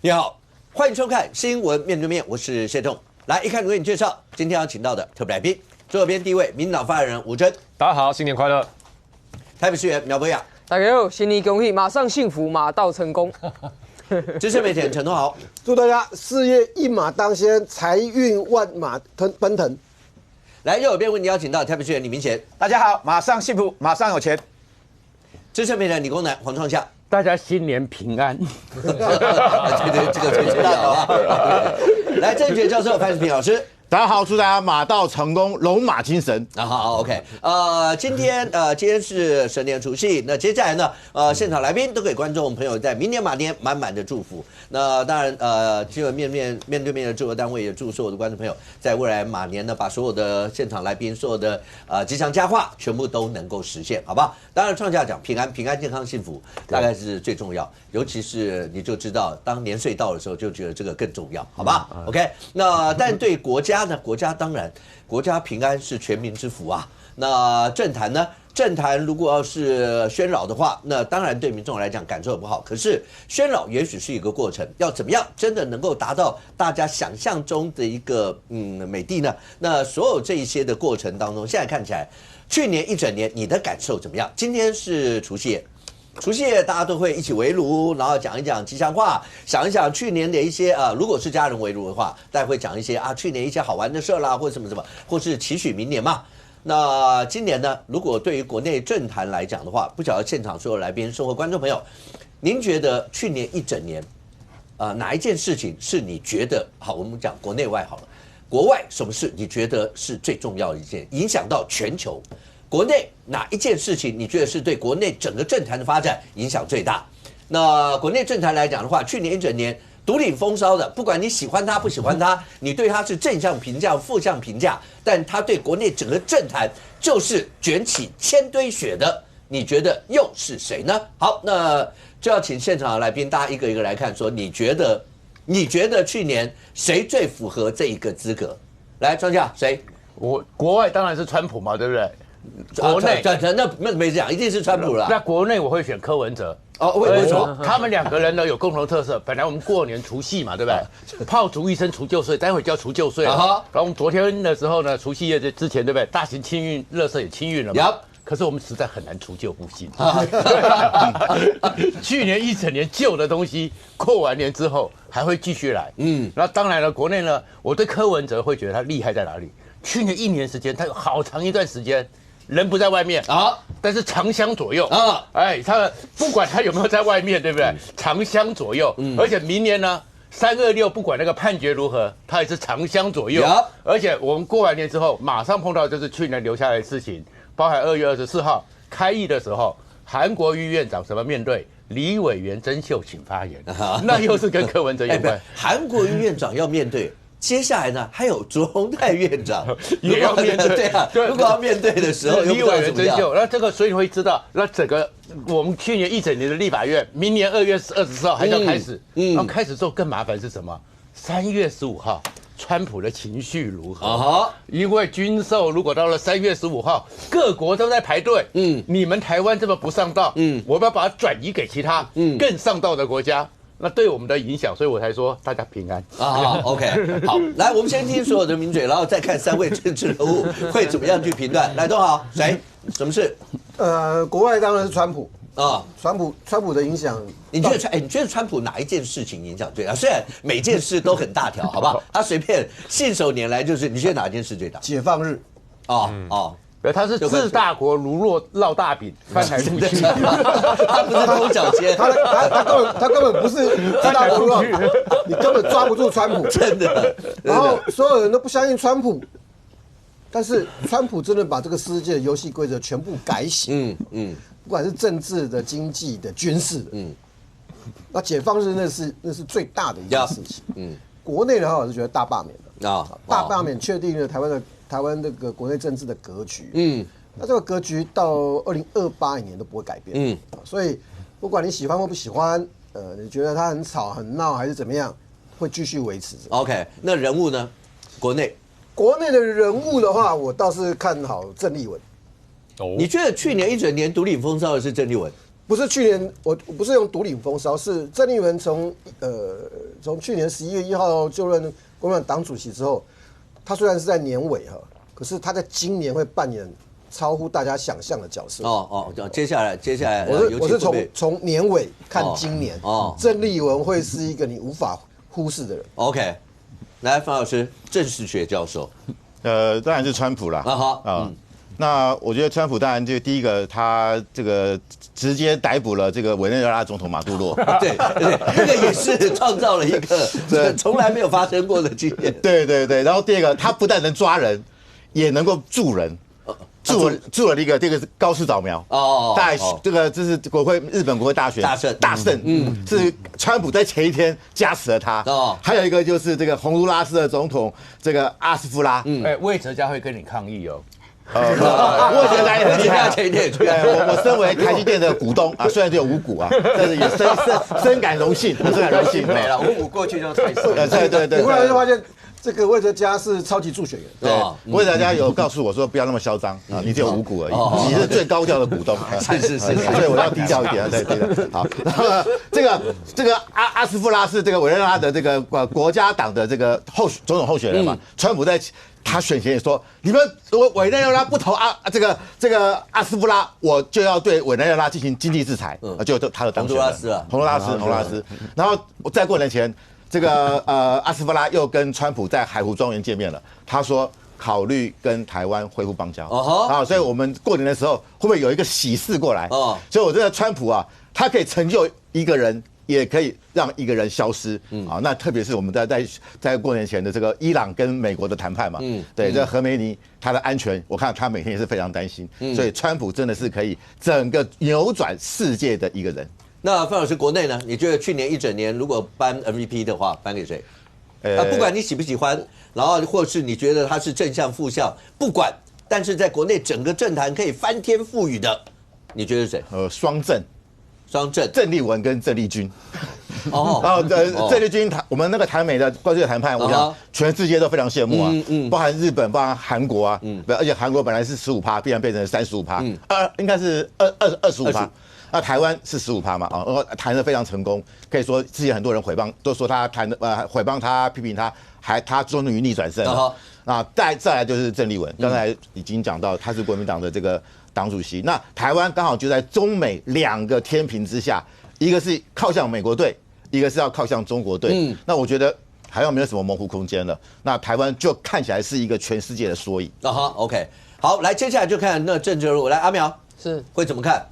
你好，欢迎收看《新闻面对面》，我是谢仲。来，一开始为你介绍今天要请到的特别来宾，左边第一位，民进党发言人吴峥。大家好，新年快乐！台北市议员苗博雅。大家好，新年恭喜，马上幸福，马到成功。资深媒体人陈东豪，祝大家事业一马当先，财运万马奔腾。来，右边为你邀请到台北市议员李明贤。大家好，马上幸福，马上有钱。资深媒体人理工男黄创夏。大家新年平安。对，这个最重要啊！来，郑学教授潘世平老师。大家好，祝大家马到成功，龙马精神。好 ，OK， 今天是蛇年除夕，那接下来呢，现场来宾都给观众朋友在明年马年满满的祝福。那当然，新闻面对面的制作单位也祝所有的观众朋友在未来马年呢，把所有的现场来宾所有的吉祥佳话全部都能够实现，好不好？当然，创下讲平安、健康、幸福，大概是最重要。尤其是你就知道，当年岁到的时候，就觉得这个更重要，好吧？OK， 那但对国家呢？国家当然，国家平安是全民之福啊。那政坛呢？政坛如果要是喧扰的话，那当然对民众来讲感受不好。可是喧扰也许是一个过程，要怎么样真的能够达到大家想象中的一个美丽呢？那所有这一些的过程当中，现在看起来，去年一整年你的感受怎么样？今天是除夕夜。除夕夜大家都会一起围炉，然后讲一讲吉祥话，想一想去年的一些如果是家人围炉的话，大家会讲一些去年一些好玩的事啦，或者什么，或是期许明年嘛。那今年呢，如果对于国内政坛来讲的话，不晓得现场所有来宾、生活观众朋友，您觉得去年一整年，哪一件事情是你觉得好？我们讲国内外好了，国外什么事你觉得是最重要的一件，影响到全球？国内哪一件事情你觉得是对国内整个政坛的发展影响最大？那国内政坛来讲的话，去年一整年独领风骚的，不管你喜欢他不喜欢他，你对他是正向评价、负向评价，但他对国内整个政坛就是卷起千堆雪的，你觉得又是谁呢？好，那就要请现场的来宾大家一个一个来看，说你觉得去年谁最符合这一个资格？来，庄家谁？国外当然是川普嘛，对不对？国内那没这样，一定是川普了。那国内我会选柯文哲。为什么？他们两个人呢有共同特色。本来我们过年除夕嘛，对不对？炮竹一声除旧岁，待会就要除旧岁了。然后我们昨天的时候呢，除夕夜之前，对不对？大型清运，垃圾也清运了嘛。可是我们实在很难除旧布新。去年一整年旧的东西，过完年之后还会继续来。那当然了，国内呢，我对柯文哲会觉得他厉害在哪里？去年1年时间，他有好长一段时间。人不在外面但是长相左右他不管他有没有在外面，对不对？长相左右，而且明年呢，326不管那个判决如何，他也是长相左右。而且我们过完年之后，马上碰到就是去年留下来的事情，包含2月24号开议的时候，韩国瑜院长怎么面对李委员甄秀请发言，那又是跟柯文哲有关。韩国瑜院长要面对。接下来呢，还有卓荣泰院长也要面对，对啊，如果要面对的时候，李委员甄秀，那这个所以你会知道，那整个我们去年一整年的立法院，明年2月24号还要开始，然后开始之后更麻烦是什么？3月15号，川普的情绪如何？因为军售如果到了3月15号，各国都在排队，你们台湾这么不上道，我们要把它转移给其他更上道的国家。那对我们的影响，所以我才说大家平安OK， 好，来，我们先听所有的名嘴，然后再看3位政治人物会怎么样去评断。来，都好，谁？什么事？国外当然是川普川普的影响，你觉得川普哪一件事情影响最大？虽然每件事都很大条，好不好？他随便信手拈来就是，你觉得哪件事最大？解放日。他是治大国如烙大饼，翻来覆去。他不是偷脚尖，他根本不是治大国如烙，你根本抓不住川普，真的。然后所有人都不相信川普，但是川普真的把这个世界的游戏规则全部改写。不管是政治的、经济的、军事的。那解放日那是最大的一件事情。国内的话，我是觉得大罢免的大罢免确定了台湾这个国内政治的格局，那这个格局到2028年都不会改变，所以不管你喜欢或不喜欢，你觉得他很吵很闹还是怎么样，会继续维持。OK， 那人物呢？国内的人物的话，我倒是看好郑丽文。你觉得去年一整年独领风骚的是郑丽文？不是去年我不是用独领风骚，是郑丽文从去年11月1号就任国民党党主席之后，他虽然是在年尾哈，可是他在今年会扮演超乎大家想象的角色。接下来，我是从年尾看今年，郑丽文会是一个你无法忽视的人。OK， 来，方老师，政治学教授，当然是川普啦。那我觉得川普当然就第一个，他这个直接逮捕了这个委内瑞拉总统马杜罗，对，这个也是创造了一个从来没有发生过的经验。对，然后第二个，他不但能抓人，也能够助人。助了一个这个高市早苗这是日本国会大选大胜，是川普在前一天加持了他。还有一个就是这个洪都拉斯的总统这个阿斯夫拉，魏哲家会跟你抗议哦。魏哲家也很厉害，前一天也去。我身为台积电的股东啊，虽然只有5股啊，但是也深感荣幸，没了，5股过去就退市。对，你后来就发现。这个魏哲家是超级助选员，对，魏哲家有告诉我说不要那么嚣张啊，你只有5股而已，你是最高调的股东，是，所以我要低调一点，对，好，这个阿斯夫拉是这个委内瑞拉的这个国家党的这个总统候选人嘛，川普在他选前也说，你们委内瑞拉不投这个阿斯夫拉，我就要对委内瑞拉进行经济制裁，就他的当选人，洪都拉斯，然后在过年前。这个阿斯夫拉又跟川普在海湖庄园见面了，他说考虑跟台湾恢复邦交，所以我们过年的时候会不会有一个喜事过来？所以我觉得川普啊，他可以成就一个人，也可以让一个人消失。那特别是我们在过年前的这个伊朗跟美国的谈判嘛，对，这个何梅尼他的安全，我看他每天也是非常担心，所以川普真的是可以整个扭转世界的一个人。那范老师，国内呢？你觉得去年一整年如果颁 MVP 的话，颁给谁？不管你喜不喜欢，然后或是你觉得他是正向负向，不管，但是在国内整个政坛可以翻天覆雨的，你觉得是谁？双郑，郑丽文跟郑丽君。郑丽君，我们那个台美的关税谈判，我想全世界都非常羡慕啊，包含日本，包含韩国啊，而且韩国本来是15%，必然变成35%，应该是25%。那台湾是15%嘛，谈得非常成功，可以说之前很多人都说他诽谤他、批评他，他终于逆转胜了。那再来就是郑丽文，刚才已经讲到他是国民党的这个党主席。那台湾刚好就在中美2个天平之下，一个是靠向美国队，一个是要靠向中国队。那我觉得台湾没有什么模糊空间了。那台湾就看起来是一个全世界的缩影。OK， 好，来接下来就看那政治人物，来阿苗是会怎么看？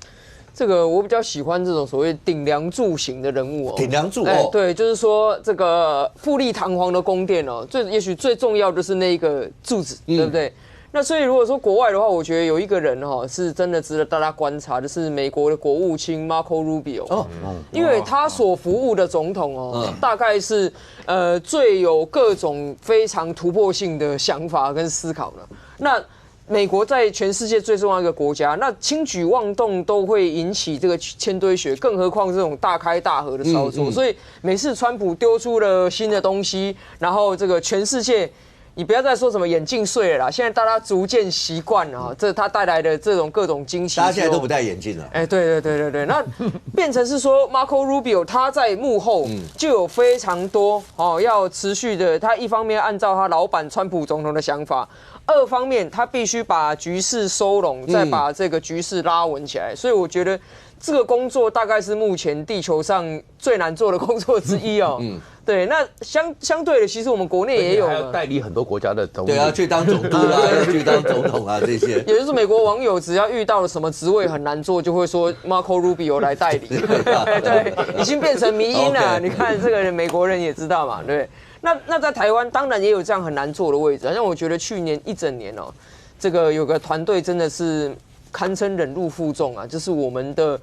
这个我比较喜欢这种所谓顶梁柱型的人物顶梁柱对，就是说这个富丽堂皇的宫殿也许最重要就是那个柱子，对不对？那所以如果说国外的话，我觉得有一个人是真的值得大家观察，就是美国的国务卿 Marco Rubio，因为他所服务的总统大概是最有各种非常突破性的想法跟思考的。那美国在全世界最重要一个国家，那轻举妄动都会引起这个千堆雪，更何况这种大开大合的操作。所以每次川普丢出了新的东西，然后这个全世界，你不要再说什么眼镜碎了啦，现在大家逐渐习惯了这他带来的这种各种惊喜。大家现在都不戴眼镜了。对，那变成是说 Marco Rubio 他在幕后就有非常多要持续的，他一方面按照他老板川普总统的想法。2方面，他必须把局势收拢，再把这个局势拉稳起来。所以我觉得这个工作大概是目前地球上最难做的工作之一对，那相对的，其实我们国内也有还要代理很多国家的总理，对啊，去当总督啦，去当总统啊这些。也就是美国网友只要遇到了什么职位很难做，就会说 Marco Rubio 来代理。对，已经变成迷因了。你看这个美国人也知道嘛，对。那在台湾当然也有这样很难做的位置，但我觉得去年一整年这个有个团队真的是堪称忍辱负重啊，就是我们的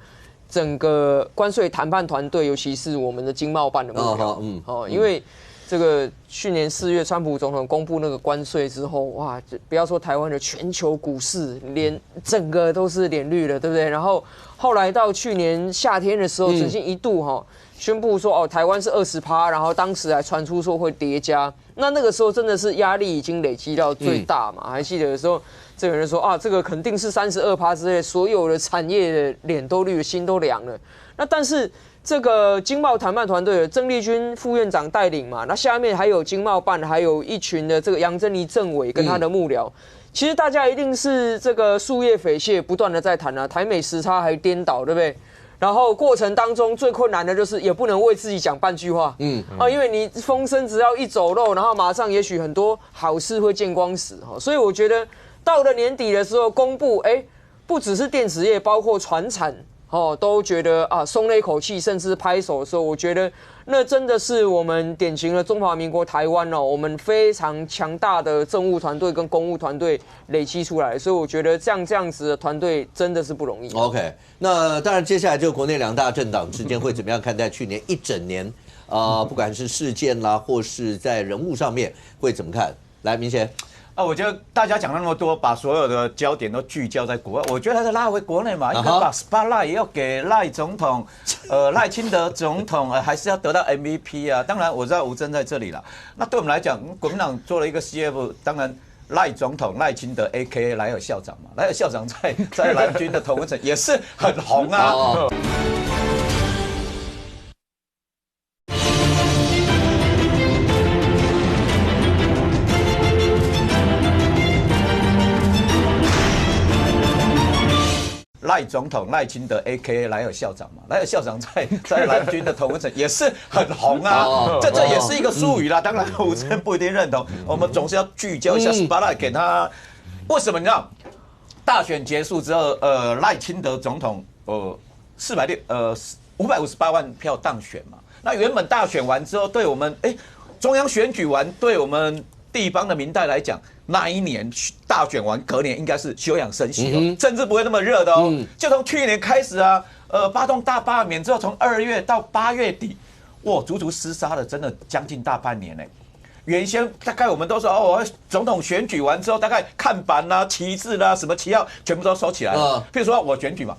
整个关税谈判团队，尤其是我们的经贸办的幕僚因为这个去年4月川普总统公布那个关税之后，哇，不要说台湾的全球股市，连整个都是脸绿了，对不对？然后后来到去年夏天的时候，曾经一度宣布说台湾是20%，然后当时还传出说会叠加，那个时候真的是压力已经累积到最大嘛。还记得的时候，这个人说这个肯定是32%之类，所有的产业的脸都绿了，心都凉了。那但是这个经贸谈判团队的郑丽君副院长带领嘛，那下面还有经贸办，还有一群的这个杨珍妮政委跟他的幕僚。其实大家一定是这个树叶匪懈，不断的在谈台美时差还颠倒，对不对？然后过程当中最困难的就是也不能为自己讲半句话，因为你风声只要一走漏，然后马上也许很多好事会见光死所以我觉得到了年底的时候公布，不只是电子业，包括传产。都觉得松了一口气，甚至拍手的时候，我觉得那真的是我们典型的中华民国台湾我们非常强大的政务团队跟公务团队累积出来，所以我觉得这样子的团队真的是不容易。OK， 那当然接下来就国内2大政党之间会怎么样看待去年一整年不管是事件啦，或是在人物上面会怎么看？来，明贤。我觉得大家讲那么多，把所有的焦点都聚焦在国外，我觉得还是拉回国内嘛，应该把 spotlight 也要给赖总统，赖清德总统，还是要得到 MVP 啊。当然我知道吴峥在这里了，那对我们来讲，国民党做了一个 CF， 当然赖总统赖清德 AKA 莱尔校长嘛，莱尔校长在蓝军的同温层也是很红啊。赖总统赖清德 AKA 莱尔校长嘛，莱尔校长在蓝军的同温层也是很红啊，这也是一个术语啦。当然吴峥不一定认同，我们总是要聚焦一下 spotlight 给他。为什么你知道？大选结束之后，赖清德总统558万票当选嘛。那原本大选完之后，对我们中央选举完，对我们地方的民代来讲，那一年大选完，隔年应该是休养生息政治不会那么热的就从去年开始发动大罢免之后，从2月到8月底，哇，足足厮杀了真的将近大半年原先大概我们都说总统选举完之后，大概看板啦、旗帜啦、什么旗号全部都收起来了。譬如说我选举嘛。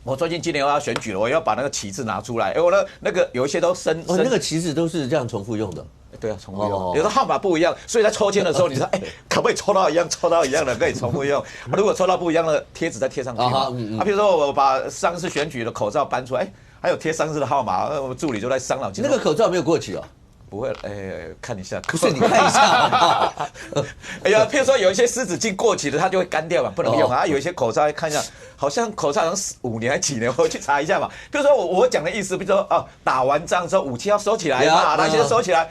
我最近今年我要选举了，我要把那个旗帜拿出来。我那个有一些都那个旗帜都是这样重复用的。对啊，重复用。有的号码不一样，所以在抽签的时候，你说可不可以抽到一样的可以重复用？如果抽到不一样的贴纸再贴上去比如说我把上次选举的口罩搬出来，还有贴上次的号码，我助理就在伤脑筋。那个口罩没有过期不会，看一下。不是，你看一下。譬如说有一些湿纸巾过期的，它就会干掉嘛，不能用有一些口罩看一下，好像口罩好像5年还几年，我去查一下嘛。譬如说我讲的意思，比如说打完仗之后武器要收起来嘛，那些收起来。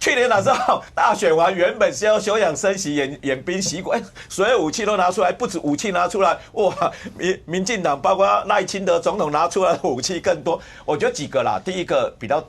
去年那时候大选完，原本是要休养生息、演兵习古，所有武器都拿出来，不止武器拿出来，哇，民进党包括赖清德总统拿出来的武器更多。我觉得几个啦，第一个比较。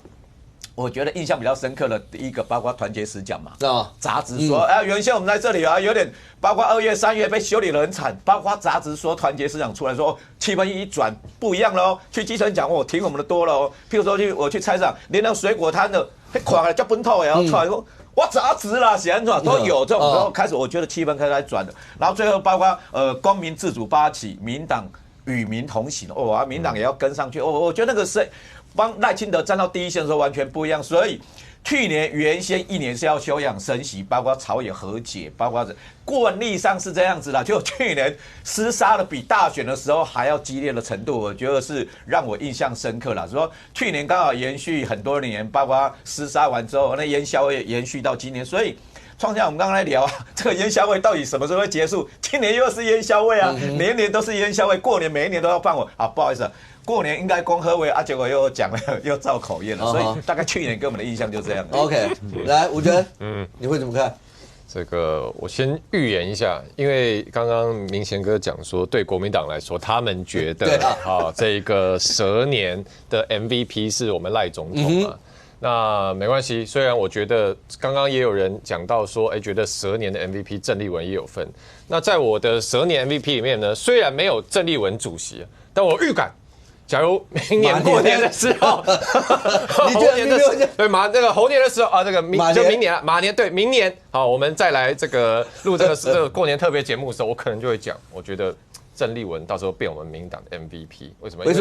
我觉得印象比较深刻的第一个，包括团结时讲嘛，杂志说，原先我们在这里有点，包括2月、3月被修理得很惨，包括杂志说团结时讲出来说，气氛一转不一样了去基层讲挺我们的多了譬如说我去菜市场，连那水果摊的，垮了叫本土然后出来说，哇，杂志啦，写安怎都有这种时候开始，我觉得气氛开始在转的，然后最后包括公民自主发起，民党与民同行，民党也要跟上去，我觉得那个是。帮赖清德站到第一线的时候完全不一样，所以去年原先1年是要休养生息，包括朝野和解，包括惯例上是这样子啦。就去年厮杀的比大选的时候还要激烈的程度，我觉得是让我印象深刻啦。说去年刚好延续很多年，包括厮杀完之后，那烟硝味延续到今年，所以。创下我们刚刚来聊这个烟硝味到底什么时候会结束？今年又是烟硝味年年都是烟硝味，过年每一年都要放我不好意思过年应该光喝味结果又讲了又造口业了，所以大概去年给我们的印象就这样。OK， 来吴峥，你会怎么看？这个我先预言一下，因为刚刚明贤哥讲说，对国民党来说，他们觉得这个蛇年的 MVP 是我们赖总统那没关系，虽然我觉得刚刚也有人讲到说，觉得蛇年的 MVP 郑丽文也有份。那在我的蛇年 MVP 里面呢，虽然没有郑丽文主席，但我预感假如明年过年的时候，你觉得对那个猴年的时候啊，这个明年啊，马年对明年好，我们再来这个录这个过年特别节目的时候，我可能就会讲，我觉得郑丽文到时候变我们民进党的 MVP， 为什么？为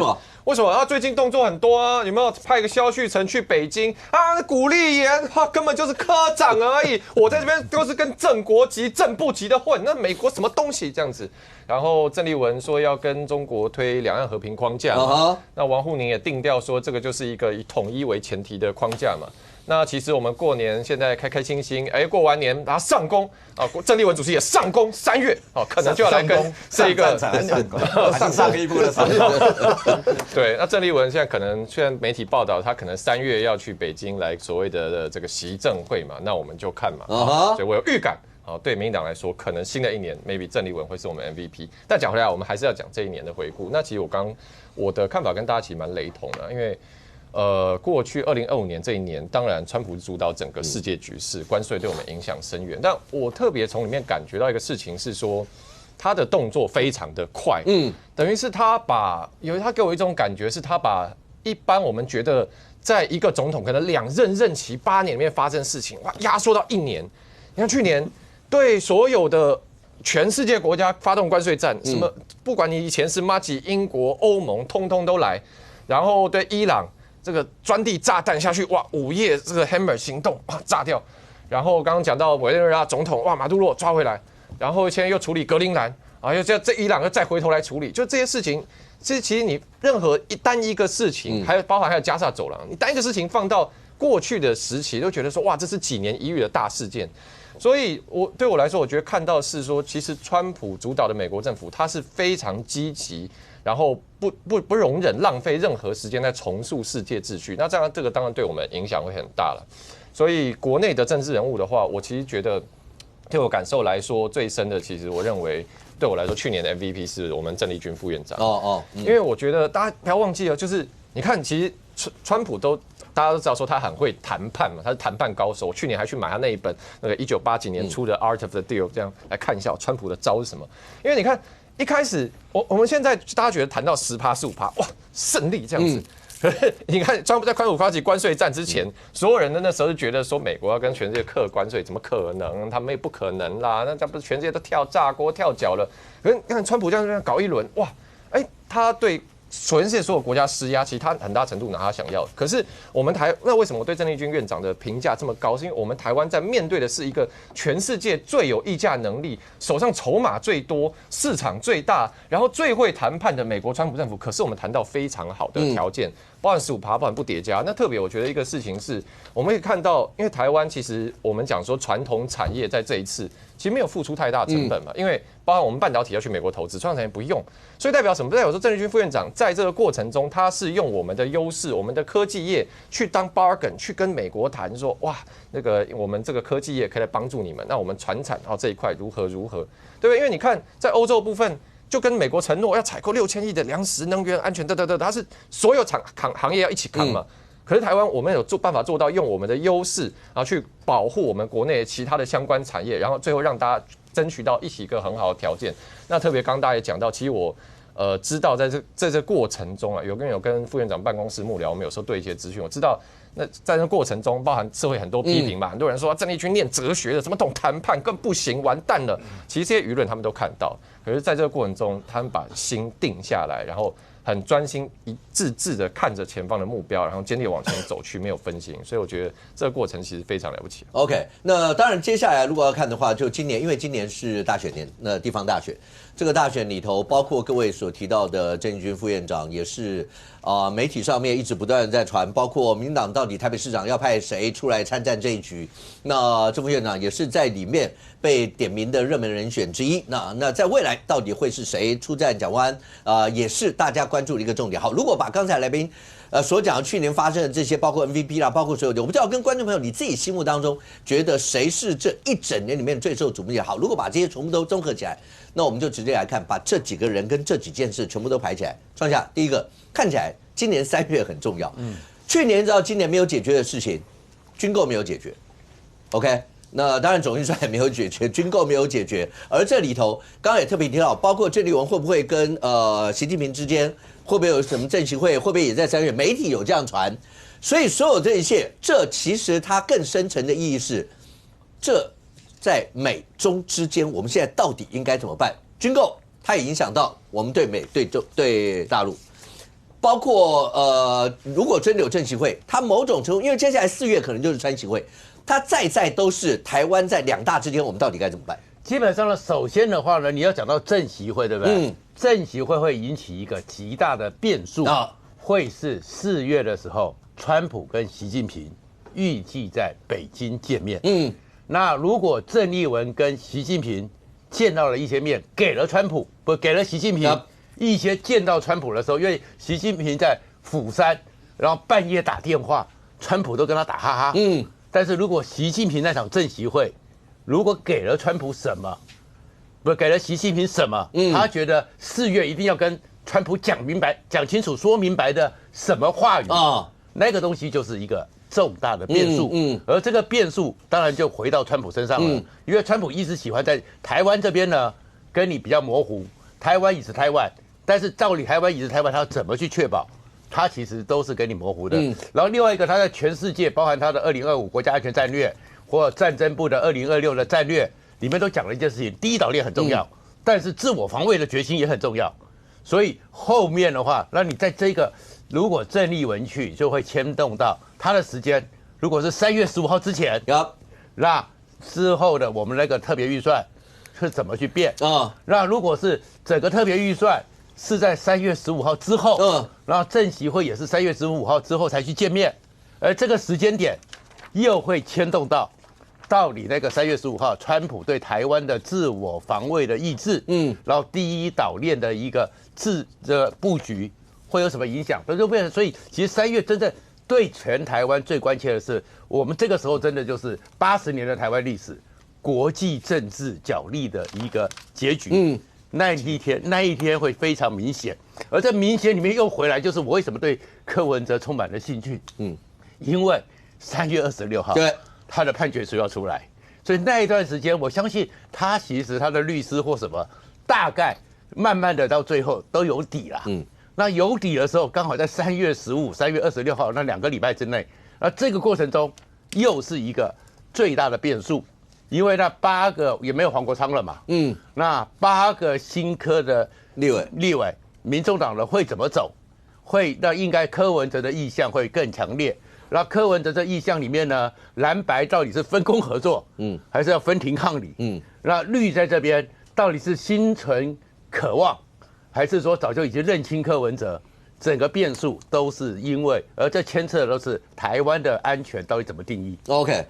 什么？他最近动作很多啊，有没有派个萧旭成去北京啊？古立言他根本就是科长而已，我在这边都是跟正国级、正部级的混，那美国什么东西这样子？然后郑丽文说要跟中国推两岸和平框架嘛，那王沪宁也定调说这个就是一个以统一为前提的框架嘛。那其实我们过年现在开开心心，过完年然后上工啊，郑丽文主席也上工，3月可能就要来跟这一个上一步的上。对，那郑丽文现在可能虽然媒体报道他可能3月要去北京来所谓的这个习政会嘛，那我们就看嘛，所以我有预感。对民进党来说，可能新的一年 maybe 郑丽文会是我们 MVP。但讲回来，我们还是要讲这一年的回顾。那其实我的看法跟大家其实蛮雷同的，因为过去2025年这一年，当然川普主导整个世界局势，关税对我们影响深远。但我特别从里面感觉到一个事情是说，他的动作非常的快，等于是他给我一种感觉是他把一般我们觉得在一个总统可能2任任期8年里面发生的事情，哇，压缩到1年。你看去年。对所有的全世界国家发动关税战，什么不管你以前是马吉、英国、欧盟，通通都来。然后对伊朗这个专递炸弹下去，哇，5夜这个 Hammer 行动哇炸掉。然后刚刚讲到委内瑞拉总统，哇，马杜罗抓回来。然后现在又处理格陵兰啊，又这伊朗又再回头来处理，就这些事情，其实你任何单一个事情，还有包含还有加沙走廊，你单一个事情放到过去的时期，都觉得说哇，这是几年一遇的大事件。所以对我来说，我觉得看到是说，其实川普主导的美国政府，它是非常积极，然后不容忍浪费任何时间在重塑世界秩序。那这个当然对我们影响会很大了。所以国内的政治人物的话，我其实觉得对我感受来说最深的，其实我认为对我来说，去年的 MVP 是我们郑丽君副院长。因为我觉得大家不要忘记了，就是你看，其实川普大家都知道说他很会谈判嘛，他是谈判高手。我去年还去买他那一本那个1980几年出的《Art of the Deal》，这样来看一下川普的招是什么。因为你看一开始我们现在大家觉得谈到10%、15%，哇，胜利这样子。可是你看川普在川普发起关税战之前，所有人的那时候就觉得说美国要跟全世界课关税，怎么可能？他们也不可能啦，那不是全世界都炸锅跳脚了？可是你看川普这样搞一轮，哇，他对全世界所有国家施压，其实他很大程度拿他想要的。可是我们那为什么我对郑丽君院长的评价这么高？是因为我们台湾在面对的是一个全世界最有议价能力、手上筹码最多、市场最大，然后最会谈判的美国川普政府。可是我们谈到非常好的条件，包含15%，包含不叠加。那特别我觉得一个事情是，我们可以看到，因为台湾其实我们讲说传统产业在这一次其实没有付出太大成本嘛，因为包含我们半导体要去美国投资，传统产业不用，所以代表什么？代表说郑丽君副院长在这个过程中，他是用我们的优势，我们的科技业去当 bargain， 去跟美国谈说，哇，那个我们这个科技业可以来帮助你们，那我们传产这一块如何，对不对？因为你看在欧洲部分，就跟美国承诺要采购6000亿的粮食、能源安全，它是所有行业要一起扛嘛。可是台湾我们有办法做到用我们的优势去保护我们国内其他的相关产业，然后最后让大家争取到一个很好的条件。那特别刚大家也讲到，其实我知道在这过程中有跟副院长办公室幕僚，我们有时候对一些资讯，我知道那在这过程中包含社会很多批评嘛，很多人说郑丽君念哲学的，怎么懂谈判更不行，完蛋了。其实这些舆论他们都看到，可是在这个过程中，他们把心定下来，然后很专心一致的看着前方的目标，然后坚定往前走去，没有分心。所以我觉得这个过程其实非常了不起。OK， 那当然接下来如果要看的话，就今年，因为今年是大选年，那地方大选，这个大选里头，包括各位所提到的郑丽君副院长，也是媒体上面一直不断的在传，包括民进党到底台北市长要派谁出来参战这一局，那郑副院长也是在里面被点名的热门人选之一。那在未来到底会是谁出战蒋万安，也是大家关注的一个重点。好，如果把刚才来宾所讲的去年发生的这些，包括 MVP 啦，包括所有的，我不知道跟观众朋友你自己心目当中觉得谁是这一整年里面最受瞩目的。好，如果把这些全部都综合起来，那我们就直接来看，把这几个人跟这几件事全部都排起来。创下第一个，看起来今年3月很重要。去年知道今年没有解决的事情，军购没有解决 ，OK。那当然，总预算也没有解决，军购没有解决，而这里头刚刚也特别提到，包括郑丽文会不会跟习近平之间会不会有什么政协会？会不会也在3月？媒体有这样传，所以所有这一切，这其实它更深层的意义是，这在美中之间，我们现在到底应该怎么办？军购它也影响到我们对美对大陆。包括如果真的有政协会，它某种程度，因为接下来4月可能就是川协会，它在都是台湾在2大之间，我们到底该怎么办？基本上呢，首先的话呢，你要讲到政协会，对不对？政协会会引起一个极大的变数啊，会是4月的时候，川普跟习近平预计在北京见面。那如果郑丽文跟习近平见到了一些面，给了川普，不给了习近平。一些见到川普的时候，因为习近平在釜山，然后半夜打电话，川普都跟他打哈哈。但是如果习近平那场政协会，如果给了川普什么，不给了习近平什么，他觉得4月一定要跟川普讲明白、讲清楚、说明白的什么话语啊，那个东西就是一个重大的变数。而这个变数当然就回到川普身上了，因为川普一直喜欢在台湾这边呢跟你比较模糊，台湾已是台湾。但是照理台湾已是台湾，他要怎么去确保？他其实都是给你模糊的。然后另外一个，他在全世界，包含他的2025国家安全战略或战争部的2026的战略里面都讲了一件事情：第一岛链很重要，但是自我防卫的决心也很重要。所以后面的话，那你在这个如果郑丽文去，就会牵动到他的时间。如果是3月15号之前，那之后的我们那个特别预算是怎么去变啊？那如果是整个特别预算是在3月15号之后，然后政协会也是3月15号之后才去见面，而这个时间点又会牵动到底那个3月15号，川普对台湾的自我防卫的意志，然后第一岛链的一个布局会有什么影响？所以其实3月真正对全台湾最关切的是，我们这个时候真的就是80年的台湾历史，国际政治角力的一个结局。那一天会非常明显，而在明显里面又回来，就是我为什么对柯文哲充满了兴趣。因为3月26号，对他的判决书要出来，所以那一段时间，我相信他其实他的律师或什么，大概慢慢的到最后都有底了。那有底的时候，刚好在3月15、3月26号那2个礼拜之内，那这个过程中又是一个最大的变数。因为那8个也没有黄国昌了嘛，那8个新科的立委，民众党的会怎么走？那应该柯文哲的意向会更强烈。那柯文哲这意向里面呢，蓝白到底是分工合作，还是要分庭抗礼？那绿在这边到底是心存渴望，还是说早就已经认清柯文哲？整个变数都是因为，而这牵扯的都是台湾的安全到底怎么定义 ？OK。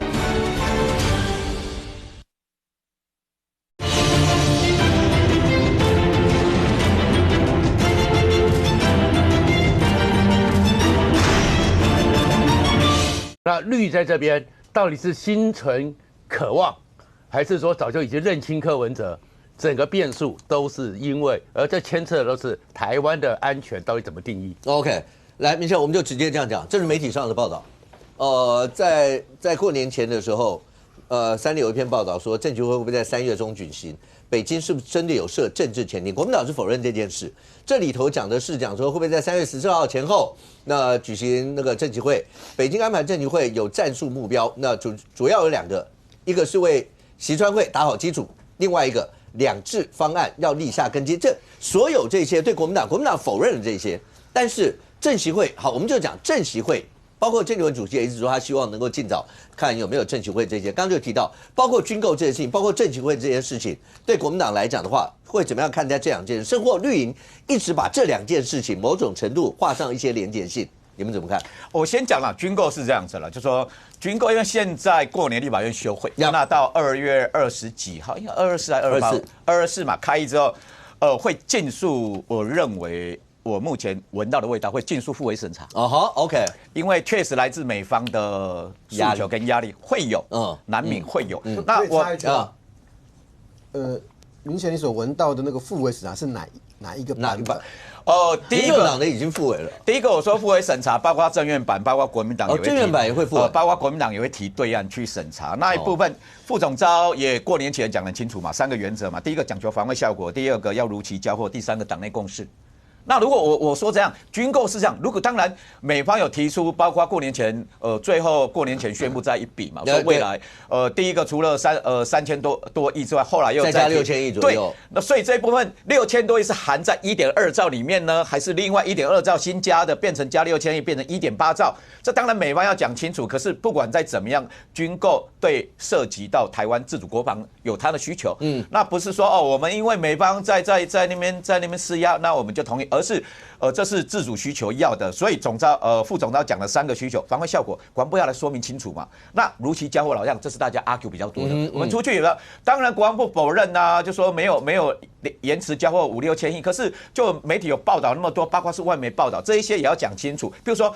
那绿在这边到底是心存渴望，还是说早就已经认清柯文哲？整个变数都是因为，而这牵扯的都是台湾的安全到底怎么定义 ？OK， 来，明轩，我们就直接这样讲，这是媒体上的报道。在过年前的时候，三立有一篇报道说，政协会会不会在3月中举行？北京是不是真的有设政治前庭？国民党是否认这件事。这里头讲的是讲说，会不会在3月14号前后，那举行那个政协会？北京安排政协会有战术目标，那主要有2个，一个是为习川会打好基础，另外一个2制方案要立下根基。这所有这些对国民党否认了这些，但是政协会好，我们就讲政协会。包括郑丽文主席也一直说，他希望能够尽早看有没有政协会这些。刚刚就提到，包括军购这些事情，包括政协会这些事情，对国民党来讲的话，会怎么样看待这2件事？甚或绿营一直把这2件事情某种程度画上一些连结性，你们怎么看？我先讲了，军购是这样子了，就说军购，因为现在过年立法院休会，那到2月20几号，应该24还是24嘛，开议之后，会尽速，我认为。我目前闻到的味道会尽速复委审查。OK， 因为确实来自美方的诉求跟压力会有，难免会有。那我明显你所闻到的那个复委审查是哪一个版本？第一个党的已经复委了。第一个我说复委审查，包括政院版，包括国民党也会提，政院版也会复委，包括国民党也会提对案去审查那一部分。副总召也过年前讲得很清楚嘛，3个原则嘛，第一个讲求防卫效果，第2个要如期交货，第3个党内共识。那如果我说这样，军购是这样，如果当然美方有提出，包括过年前，最后过年前宣布再一笔嘛，说未来第一个除了3000多亿之外，后来又再加6000亿左右。对，那所以这一部分6000多亿是含在1.2兆里面呢，还是另外1.2兆新加的变成加6000亿变成1.8兆？这当然美方要讲清楚。可是不管再怎么样，军购对涉及到台湾自主国防有它的需求，那不是说我们因为美方在那边施压，那我们就同意。而是，这是自主需求要的，所以副总召讲了3个需求，防卫效果，国防部要来说明清楚嘛。那如期交货老样，这是大家 argue 比较多的。我们出去了，当然国防部否认啊，就说没有延迟交货5、6千亿，可是就媒体有报道那么多，包括是外媒报道，这一些也要讲清楚。比如说，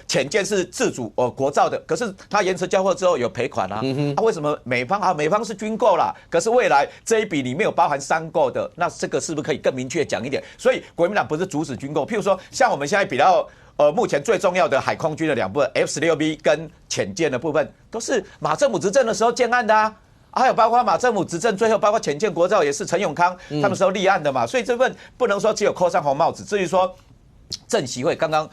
潜舰是自主国造的，可是它延迟交货之后有赔款啊，为什么美方是军购啦，可是未来这一笔里面有包含3购的，那这个是不是可以更明确讲一点？所以国民党不是阻止军购，譬如说像我们现在比较目前最重要的海空军的2部分 F-16B 跟潜舰的部分，都是马政府执政的时候建案的啊。还有包括马政府执政最后包括潜舰国造也是陈永康他们时候立案的嘛，所以这份不能说只有扣上红帽子。至于说政协会，刚刚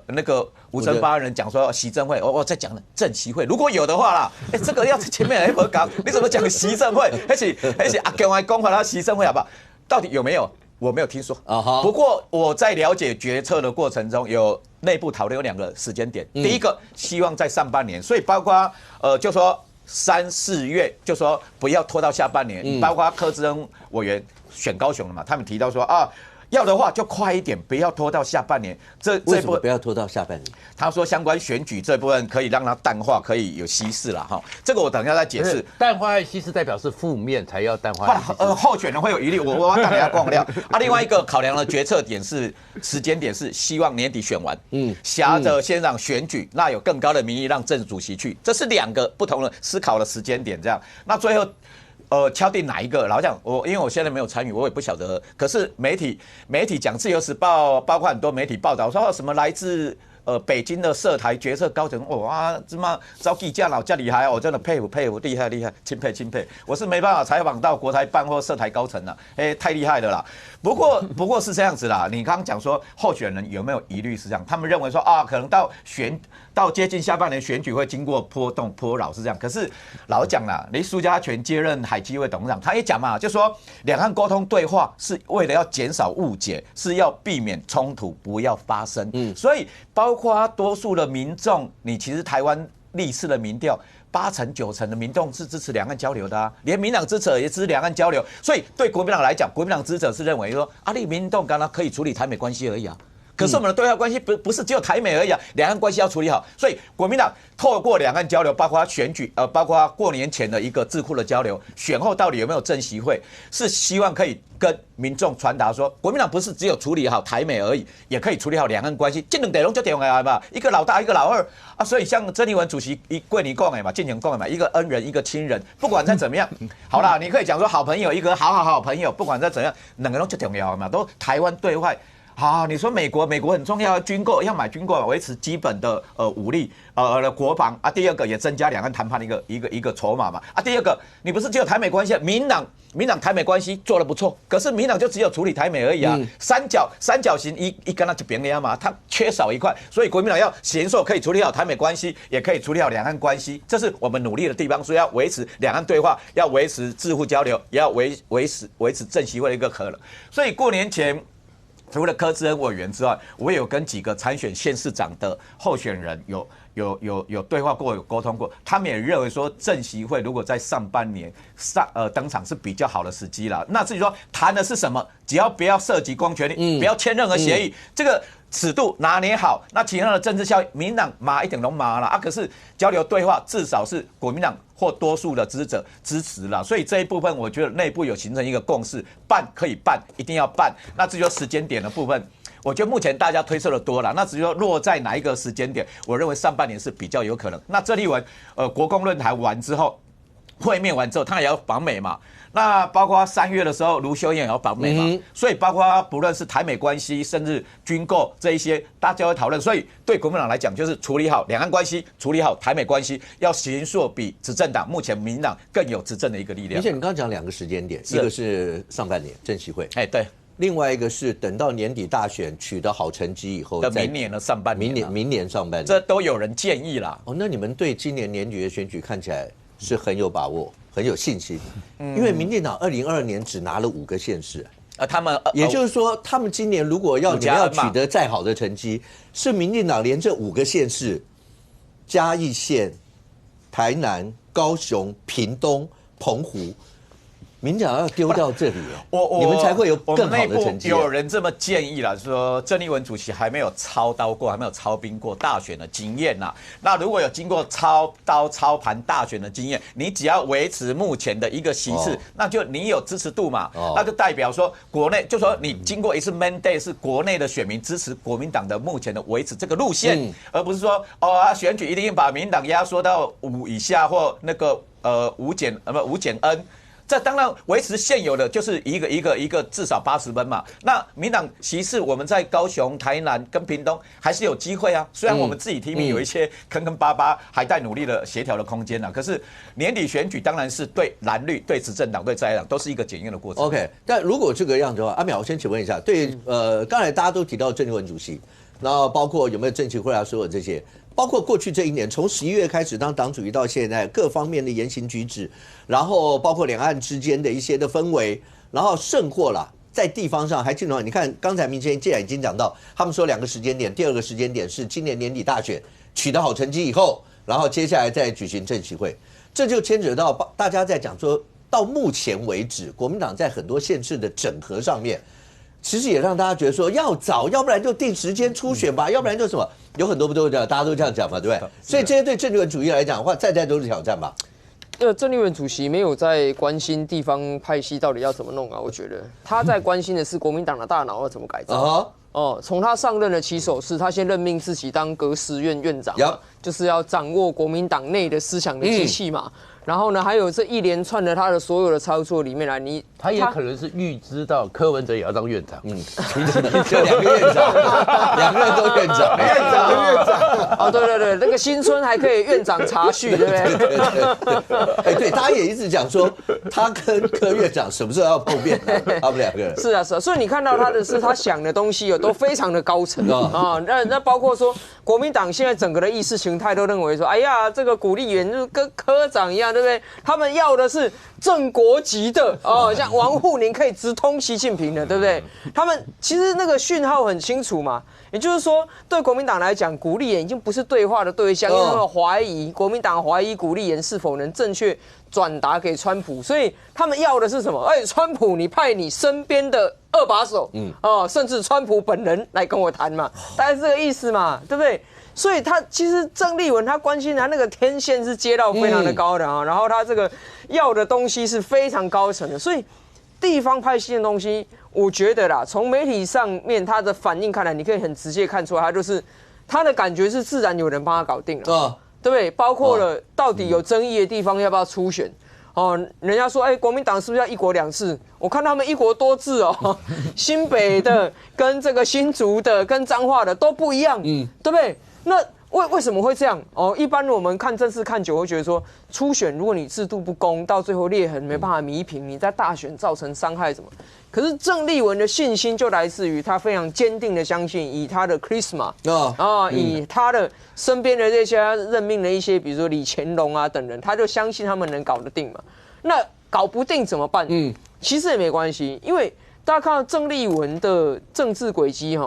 那个吴征发言人讲说习政会，我在讲政协会，如果有的话啦，这个要前面来不讲，你怎么讲习政会？而且阿公还讲回来习政会好不好？到底有没有？我没有听说。不过我在了解决策的过程中，有内部讨论有2个时间点。第一个希望在上半年，所以包括就说3、4月，就说不要拖到下半年。包括柯志恩委员选高雄了嘛，他们提到说要的话就快一点，不要拖到下半年。为什么不要拖到下半年？他说相关选举这部分可以让它淡化，可以有稀释了哈。这个我等一下再解释。淡化稀释代表是负面才要淡化。候选人会有疑虑，我等一下光料另外一个考量的决策点是时间点是希望年底选完，挟着先让选举，那有更高的民意让正主席去，这是2个不同的思考的时间点。这样，那最后。敲定哪一个？老实讲，因为我现在没有参与，我也不晓得。可是媒体讲《自由时报》，包括很多媒体报道说什么来自北京的涉台决策高层，哇，这么招记者老这厉害，我真的佩服，厉害，钦佩。我是没办法采访到国台办或涉台高层了，太厉害了啦。不过是这样子啦。你刚刚讲说候选人有没有疑虑是这样？他们认为说可能到接近下半年选举会经过波动波扰是这样。可是老实讲啦，苏家全接任海基会董事长，他也讲嘛，就说两岸沟通对话是为了要减少误解，是要避免冲突不要发生。所以包括多数的民众，你其实台湾历次的民调，8成9成的民众是支持两岸交流的啊，连民党支持也支持两岸交流。所以对国民党来讲，国民党支持者是认为说，你民众刚刚可以处理台美关系而已啊。可是我们的对外关系不是只有台美而已啊，两岸关系要处理好。所以国民党透过两岸交流，包括选举，包括过年前的一个智库的交流，选后到底有没有正席会，是希望可以跟民众传达说，国民党不是只有处理好台美而已，也可以处理好两岸关系。这两点就重要嘛，一个老大，一个老二啊。所以像曾丽文主席过年讲的嘛，进前讲的嘛，一个恩人，一个亲人，不管再怎么样，好啦，你可以讲说好朋友，一个好朋友，不管再怎样，两个都最重要嘛，都台湾对外。好，你说美国很重要，军购要买军购，维持基本的武力国防啊。第二个也增加两岸谈判的一个筹码嘛啊。第二个，你不是只有台美关系，民党台美关系做得不错，可是民党就只有处理台美而已啊。三角形一跟他一边的嘛，它缺少一块，所以国民党要显说可以处理好台美关系，也可以处理好两岸关系，这是我们努力的地方。所以要维持两岸对话，要维持智库交流，也要维持正席会的一个可能。所以过年前，除了柯志恩委员之外，我也有跟几个参选县市长的候选人有对话过，有沟通过。他们也认为说，正席会如果在上半年登场是比较好的时机啦。那至于说谈的是什么，只要不要涉及公权力，不要签任何协议，这个尺度拿捏好，那其他的政治效益，民党马一点都马了啊。可是交流对话至少是国民党或多数的支持者支持了，所以这一部分我觉得内部有形成一个共识，办可以办，一定要办。那至于说时间点的部分，我觉得目前大家推测的多了，那至于说落在哪一个时间点，我认为上半年是比较有可能。那郑丽文国共论坛完之后，会面完之后，他也要访美嘛。那包括3月的时候，卢秀燕也要访美嘛，所以包括不论是台美关系，甚至军购这一些，大家会讨论。所以对国民党来讲，就是处理好两岸关系，处理好台美关系，要形塑比执政党目前民进党更有执政的一个力量。而且你刚刚讲2个时间点，一个是上半年正席会，对。另外一个是等到年底大选取得好成绩以后，的明年的上半年，明年上半年，这都有人建议啦。哦，那你们对今年年底的选举看起来是很有把握，很有信心，因为民进党2022年只拿了5个县市。他们也就是说，他们今年如果你们要取得再好的成绩，是民进党连这5个县市，嘉义县、台南、高雄、屏东、澎湖，民进党要丢掉这里，你们才会有更好的成绩。有人这么建议啦，说郑丽文主席还没有操刀过，还没有操兵过大选的经验呐。那如果有经过操刀操盘大选的经验，你只要维持目前的一个席次，那就你有支持度嘛，那就代表说国内就说你经过一次 mandate 是国内的选民支持国民党的目前的维持这个路线，而不是说选举一定把民进党压缩到5以下或那个5减N。这当然维持现有的就是一个至少80分嘛。那民党席次我们在高雄、台南跟屏东还是有机会啊。虽然我们自己提名有一些坑坑巴巴，还待努力的协调的空间啊。可是年底选举当然是对蓝绿、对执政党、对在野党都是一个检验的过程。OK， 但如果这个样子的话，阿淼，我先请问一下，对刚才大家都提到郑丽文主席，然后包括有没有政协会啊，所有这些。包括过去这1年，从11月开始当党主席到现在，各方面的言行举止，然后包括两岸之间的一些的氛围，然后甚或啦，在地方上还记得，你看刚才明先既然已经讲到，他们说2个时间点，第2个时间点是今年年底大选取得好成绩以后，然后接下来再举行政协会，这就牵扯到大家在讲说，到目前为止，国民党在很多县市的整合上面。其实也让大家觉得说要早，要不然就定时间初选吧，要不然就什么，有很多不都这样，大家都这样讲嘛，对不对？所以这些对郑丽文主义来讲的话，在都是挑战吧。郑丽文主席没有在关心地方派系到底要怎么弄啊，我觉得他在关心的是国民党的大脑要怎么改造。从他上任的起手式，他先任命自己当革实院院长，就是要掌握国民党内的思想的机器嘛。然后呢，还有这一连串的他的所有的操作里面来，他也可能是预知到柯文哲也要当院长，就2个院长，2个人都院长，院长。哦，对，那个新春还可以院长茶叙，对不对？对，大家也一直讲说他跟柯院长什么时候要碰面，他们2个人。是啊，所以你看到他的是他想的东西都非常的高层啊。那包括说国民党现在整个的意识形态都认为说，哎呀，这个古立言就是跟科长一样。对不对？他们要的是正国级的像王沪宁可以直通习近平的，对不对？他们其实那个讯号很清楚嘛，也就是说，对国民党来讲，古立言已经不是对话的对象，因为他们怀疑国民党怀疑古立言是否能正确转达给川普，所以他们要的是什么？川普，你派你身边的2把手，甚至川普本人来跟我谈嘛，大概是这个意思嘛，对不对？所以他其实郑丽文他关心他那个天线是接到非常的高的然后他这个要的东西是非常高层的，所以地方派系的东西，我觉得啦，从媒体上面他的反应看来，你可以很直接看出来，他就是他的感觉是自然有人帮他搞定了，对不对？包括了到底有争议的地方要不要初选。人家说，国民党是不是要1国2制？我看他们1国多制新北的跟这个新竹的跟彰化的都不一样，对不对？那为什么会这样？一般我们看政治看久，会觉得说，初选如果你制度不公，到最后裂痕没办法弥平，你在大选造成伤害什么？可是郑丽文的信心就来自于他非常坚定的相信，以他的 charisma 以他的身边的这些任命的一些，比如说李乾隆啊等人，他就相信他们能搞得定嘛。那搞不定怎么办？其实也没关系，因为大家看到郑丽文的政治轨迹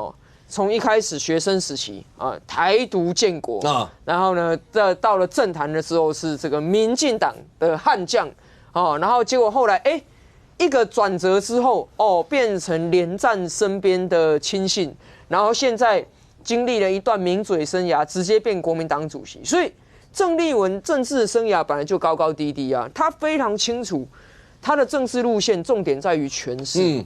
从一开始学生时期台独建国然后呢，到了政坛的时候是这个民进党的悍将然后结果后来一个转折之后变成连战身边的亲信，然后现在经历了一段名嘴生涯，直接变国民党主席。所以郑丽文政治生涯本来就高高低低他非常清楚他的政治路线重点在于权势。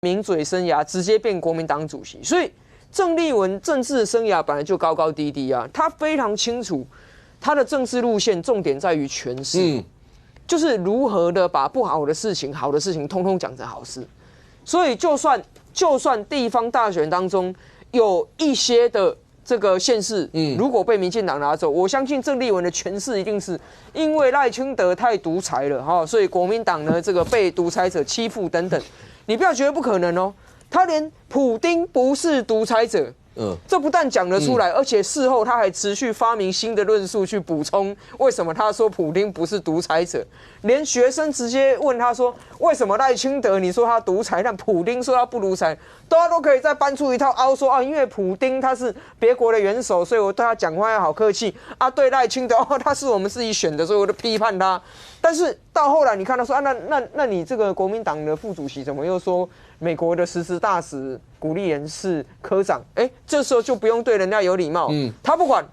名嘴生涯直接变国民党主席，所以郑丽文政治生涯本来就高高低低他非常清楚他的政治路线重点在于权势，就是如何的把不好的事情、好的事情通通讲成好事。所以就算就算地方大选当中有一些的这个县市，如果被民进党拿走，我相信郑丽文的诠释一定是因为赖清德太独裁了哈，所以国民党呢这个被独裁者欺负等等。你不要觉得不可能哦，他连普丁不是独裁者。这不但讲得出来，而且事后他还持续发明新的论述去补充为什么他说普丁不是独裁者。连学生直接问他说，为什么赖清德你说他独裁，但普丁说他不独裁，大家都可以再搬出一套凹说啊，因为普丁他是别国的元首，所以我对他讲话要好客气啊。对赖清德他是我们自己选的，所以我就批判他。但是到后来你看他说啊，那你这个国民党的副主席怎么又说美国的实施大使古立言是科长？这时候就不用对人家有礼貌。他不管，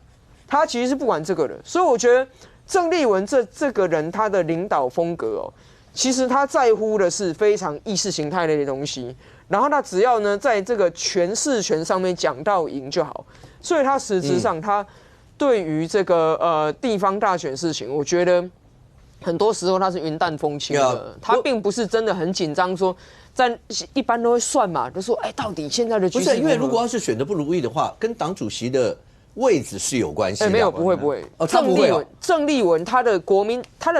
他其实是不管这个的。所以我觉得郑丽文这个人他的领导风格哦，其实他在乎的是非常意识形态类的东西。然后他只要呢在这个诠释权上面讲到赢就好。所以他实质上他对于这个地方大选事情，我觉得很多时候他是云淡风轻的，他并不是真的很紧张说。在一般都会算嘛，就说到底现在的局势不是因为如果要是选的不如意的话，跟党主席的位置是有关系的。没有，不会。他不会哦。郑丽文他的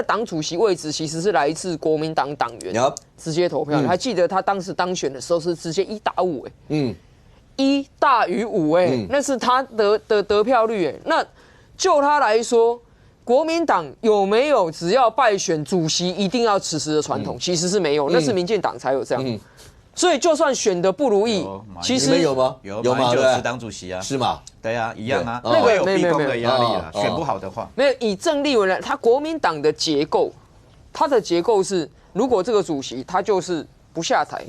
党主席位置其实是来自国民党党员直接投票。还记得他当时当选的时候是直接1打5，1大于5那是他得票率那就他来说。国民党有没有只要败选主席一定要辞职的传统？其实是没有，那是民进党才有这样。所以就算选得不如意，其实有吗？有吗？就辞党主席啊，是吗？对啊，一样啊，那个有逼宫的压力啦。选不好的话，没有以郑丽文来，他国民党的结构，他的结构是，如果这个主席他就是不下台，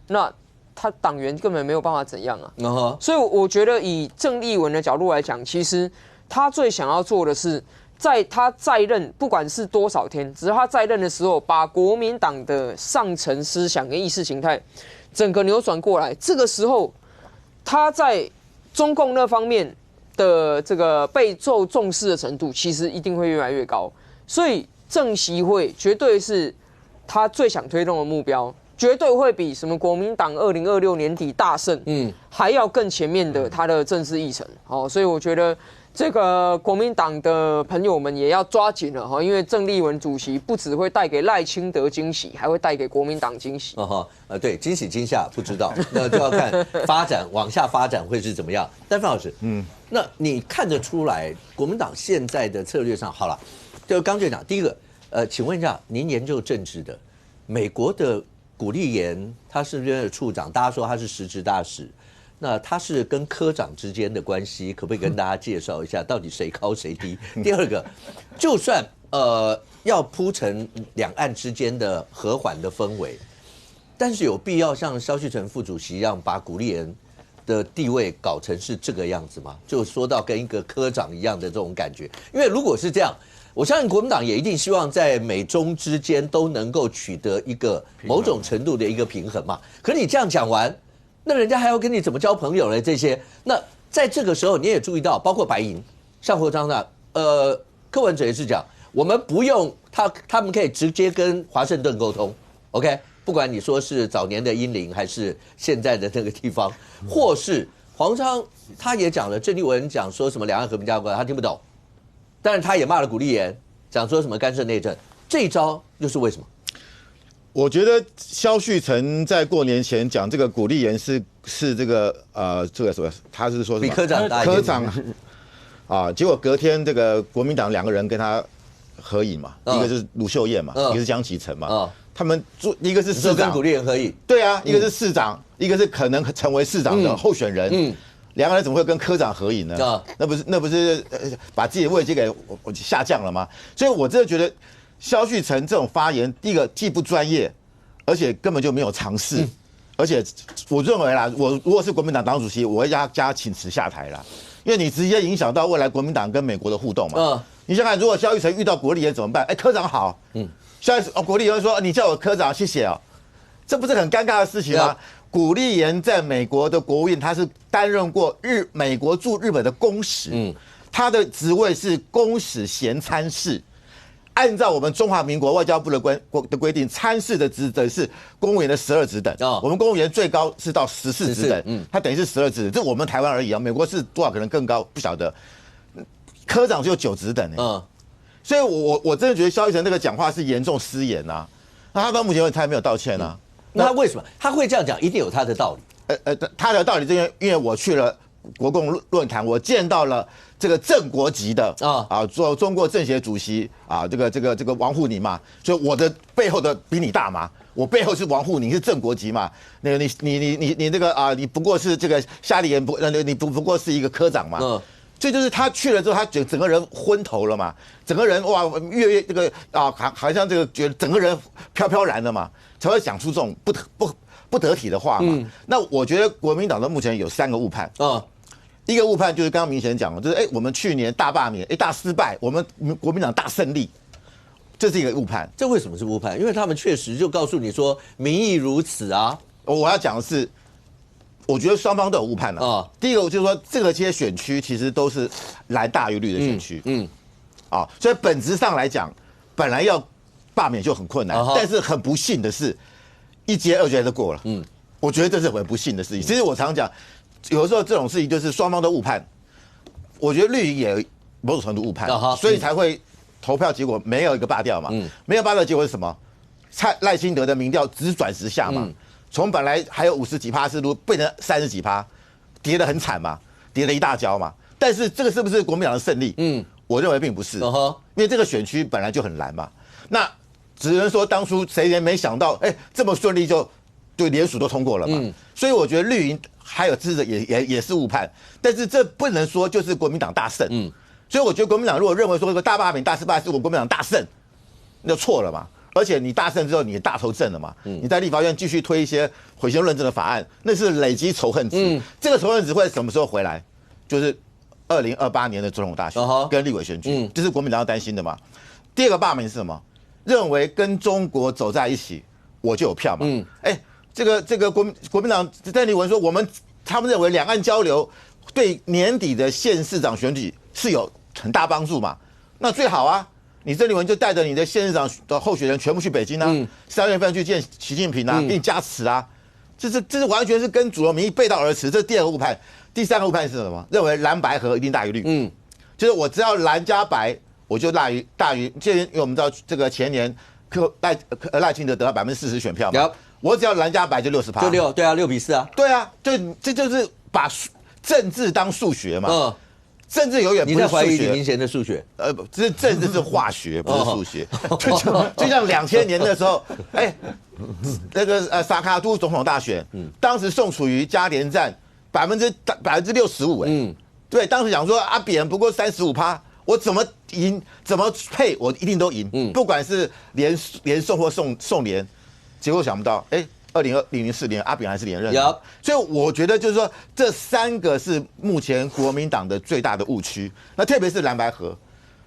那他党员根本没有办法怎样啊。所以我觉得以郑丽文的角度来讲，其实他最想要做的是。在他在任，不管是多少天，只要他在任的时候，把国民党的上层思想跟意识形态整个扭转过来，这个时候他在中共那方面的这个被受重视的程度，其实一定会越来越高。所以郑习会绝对是他最想推动的目标，绝对会比什么国民党2026年底大胜，还要更前面的他的政治议程。所以我觉得。这个国民党的朋友们也要抓紧了哈，因为郑丽文主席不只会带给赖清德惊喜，还会带给国民党惊喜。对，惊喜惊吓不知道，那就要看往下发展会是怎么样。但范老师，那你看得出来国民党现在的策略上，好了，就刚就讲第一个，请问一下，您研究政治的，美国的古立言他是这边的处长，大家说他是实职大使。那他是跟科长之间的关系，可不可以跟大家介绍一下，到底谁高谁低？第二个，就算要铺成两岸之间的和缓的氛围，但是有必要像萧旭岑副主席一样，把古立言的地位搞成是这个样子吗？就说到跟一个科长一样的这种感觉，因为如果是这样，我相信国民党也一定希望在美中之间都能够取得一个某种程度的一个平衡嘛。可是你这样讲完。那人家还要跟你怎么交朋友呢？这些，那在这个时候你也注意到，包括白银、上国章的，柯文哲也是讲，我们不用他们可以直接跟华盛顿沟通 ，OK， 不管你说是早年的英灵还是现在的那个地方，或是黄昌他也讲了，郑丽文讲说什么两岸和平家国，他听不懂，但是他也骂了古立言，讲说什么干涉内政，这一招又是为什么？我觉得萧旭岑在过年前讲这个古立言是这个这个什么，他是说什么比科长大一点科长啊，结果隔天这个国民党2个人跟他合影嘛，一个是卢秀燕嘛，一个是江启臣嘛，他们一个是市长跟古立言合影，对啊，一个是市长，一个是可能成为市长的候选人，2个人怎么会跟科长合影呢？那不是把自己的位阶给我下降了吗？所以我真的觉得。萧旭岑这种发言，第一个既不专业，而且根本就没有尝试，而且我认为啦，我如果是国民党党主席，我会叫他请辞下台啦，因为你直接影响到未来国民党跟美国的互动嘛。你想想，如果萧旭岑遇到古立言怎么办？科长好，现在古立言说你叫我科长，谢谢哦，这不是很尴尬的事情吗？古立言在美国的国务院，他是担任过美国驻日本的公使，他的职位是公使衔参事。按照我们中华民国外交部的规定，参事的职等是公务员的12职等。我们公务员最高是到14职等，它等于是12职等，这我们台湾而已啊，美国是多少可能更高，不晓得。科长只有9职等所以我真的觉得萧奕成那个讲话是严重失言啊。那他到目前为止他还没有道歉啊。那他为什么他会这样讲？一定有他的道理。他的道理是因为我去了国共论坛，我见到了这个正国级的做中国政协主席这个王沪宁嘛，所以我的背后的比你大嘛，我背后是王沪宁是正国级嘛，那个你这个你不过是这个夏立言你不过是一个科长嘛，所以就是他去了之后，他整个人昏头了嘛，整个人哇越这个好像这个觉得整个人飘飘然的嘛，才会讲出这种不得体的话嘛。那我觉得国民党的目前有3个误判一个误判就是刚刚明显讲了，就是我们去年大罢免大失败，我们国民党大胜利，这是一个误判。这为什么是误判？因为他们确实就告诉你说民意如此啊。我要讲的是，我觉得双方都有误判了第一个就是说，这些选区其实都是蓝大于绿的选区，所以本质上来讲，本来要罢免就很困难，但是很不幸的是，1阶2阶都过了，我觉得这是很不幸的事情。其实我常讲。有的时候这种事情就是双方都误判，我觉得绿营也某种程度误判，所以才会投票结果没有一个罢掉嘛，没有罢掉结果是什么？赖清德的民调直转直下嘛，从本来还有50几%是变成30几%，跌得很惨嘛，跌了一大跤嘛。但是这个是不是国民党的胜利？我认为并不是，因为这个选区本来就很蓝嘛。那只能说当初谁也没想到，这么顺利就联署都通过了嘛。所以我觉得绿营。还有支持者也是误判，但是这不能说就是国民党大胜。所以我觉得国民党如果认为说这个大罢免大失败是我国民党大胜，那就错了嘛。而且你大胜之后你大头阵了嘛，你在立法院继续推一些毁宪论证的法案，那是累积仇恨值。这个仇恨值会什么时候回来？就是2028年的总统大选跟立委选举，这是国民党要担心的嘛。第二个罢免是什么？认为跟中国走在一起，我就有票嘛。这个国民党邓丽文说，他们认为两岸交流对年底的县市长选举是有很大帮助嘛？那最好啊，你邓丽文就带着你的县市长的候选人全部去北京啊，3月份去见习近平啊，给你加持啊，这是完全是跟主流民意背道而驰。这是第2个误判。第3个误判是什么？认为蓝白合一定大于绿。就是我只要蓝加白，我就大于。因为我们知道这个前年赖清德得到40%选票嘛。我只要蓝加白就60%，就6，对啊，6比4啊，对啊，这就是把政治当数学嘛，政治永远不是数学。你在怀疑李明贤的数学？这政治是化学，不是数学。就像2000年的时候，那个萨卡都总统大选，当时宋楚瑜加连战65%，对，当时讲说阿扁不过35%，我怎么赢怎么配，我一定都赢，不管是连宋或宋连。结果想不到，2004年阿扁还是连任，所以我觉得就是说，这3个是目前国民党的最大的误区。那特别是蓝白合，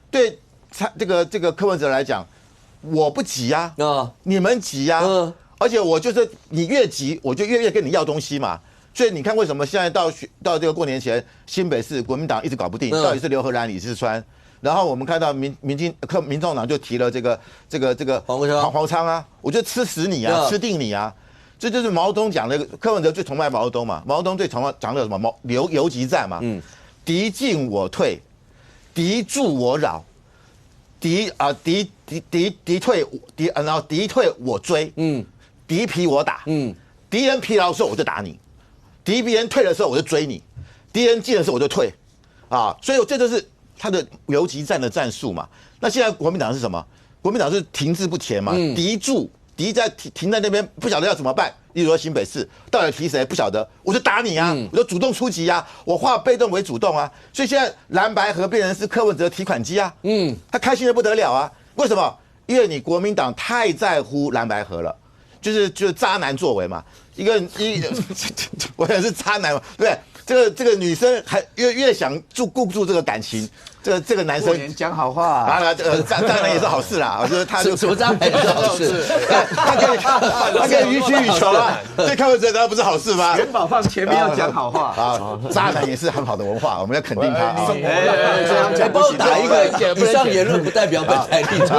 对这个柯文哲来讲，我不急啊，你们急啊，而且我就是你越急，我就越跟你要东西嘛。所以你看，为什么现在到这个过年前，新北市国民党一直搞不定，到底是刘荷兰、李四川？然后我们看到民众党就提了这个黄昌啊，我就吃死你啊，吃定你啊！这就是毛泽东讲的，柯文哲最崇拜毛泽东嘛。毛泽东最崇拜讲的什么？游击战嘛，敌进我退，敌驻我扰，敌退我追，敌疲我打，敌人疲劳的时候我就打你，敌人退的时候我就追你，敌人进的时候我就退，所以这就是他的游击战的战术嘛。那现在国民党是什么？国民党是停滞不前嘛，敌在停在那边，不晓得要怎么办。例如说新北市到底提谁不晓得，我就打你啊，我就主动出击啊，我化被动为主动啊。所以现在蓝白合变成是柯文哲提款机啊，他开心的不得了啊。为什么？因为你国民党太在乎蓝白合了，就是渣男作为嘛。我也是渣男嘛，对不对？这个女生还越想顾住这个感情，这个男生讲好话啊，当然也是好事啦。我觉得他就什么渣男也是好事，他可以予取予求啊，对柯文哲难道不是好事吗？元宝放前面要讲好话啊，渣男也是很好的文化，我们要肯定他啊。这样帮我打一个以上言论不代表本台立场，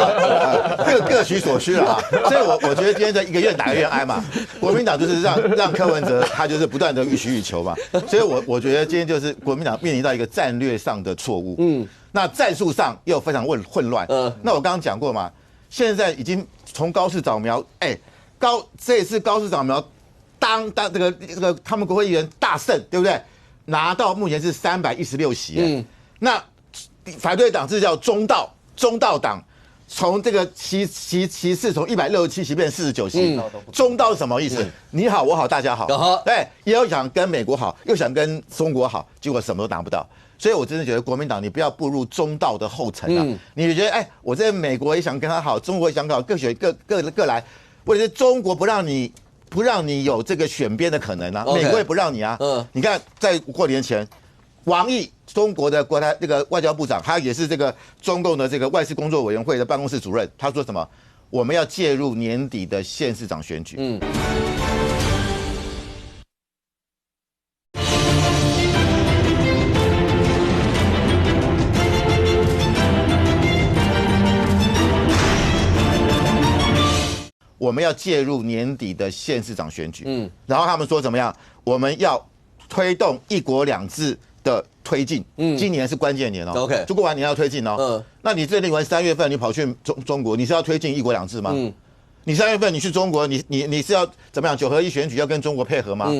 各取所需了啊。所以我觉得今天这一个愿打愿挨嘛，国民党就是让柯文哲他就是不断的予取予求嘛。所以我觉得今天就是国民党面临到一个战略上的错误，那战术上又非常混乱。那我刚刚讲过嘛，现在已经从高市早苗，这一次高市早苗当这个他们国会议员大胜，对不对？拿到目前是316席，那反对党是叫中道党。从这个席次从167席变49席，中道是什么意思？你好，我好，大家好。对，也有想跟美国好，又想跟中国好，结果什么都拿不到。所以我真的觉得国民党你不要步入中道的后尘啊！你觉得我在美国也想跟他好，中国也想好，各选各来，或者是中国不让你有这个选边的可能啊，美国也不让你啊。你看在过年前。王毅，中国的这个外交部长，他也是这个中共的这个外事工作委员会的办公室主任，他说什么？我们要介入年底的县市长选举。我们要介入年底的县市长选举。然后他们说怎么样？我们要推动1国2制。的推进，今年是关键年哦。OK， 就过完年要推进哦。那你这里完3月份你跑去中国，你是要推进1国2制吗？你3月份你去中国，你是要怎么样？9合1选举要跟中国配合吗？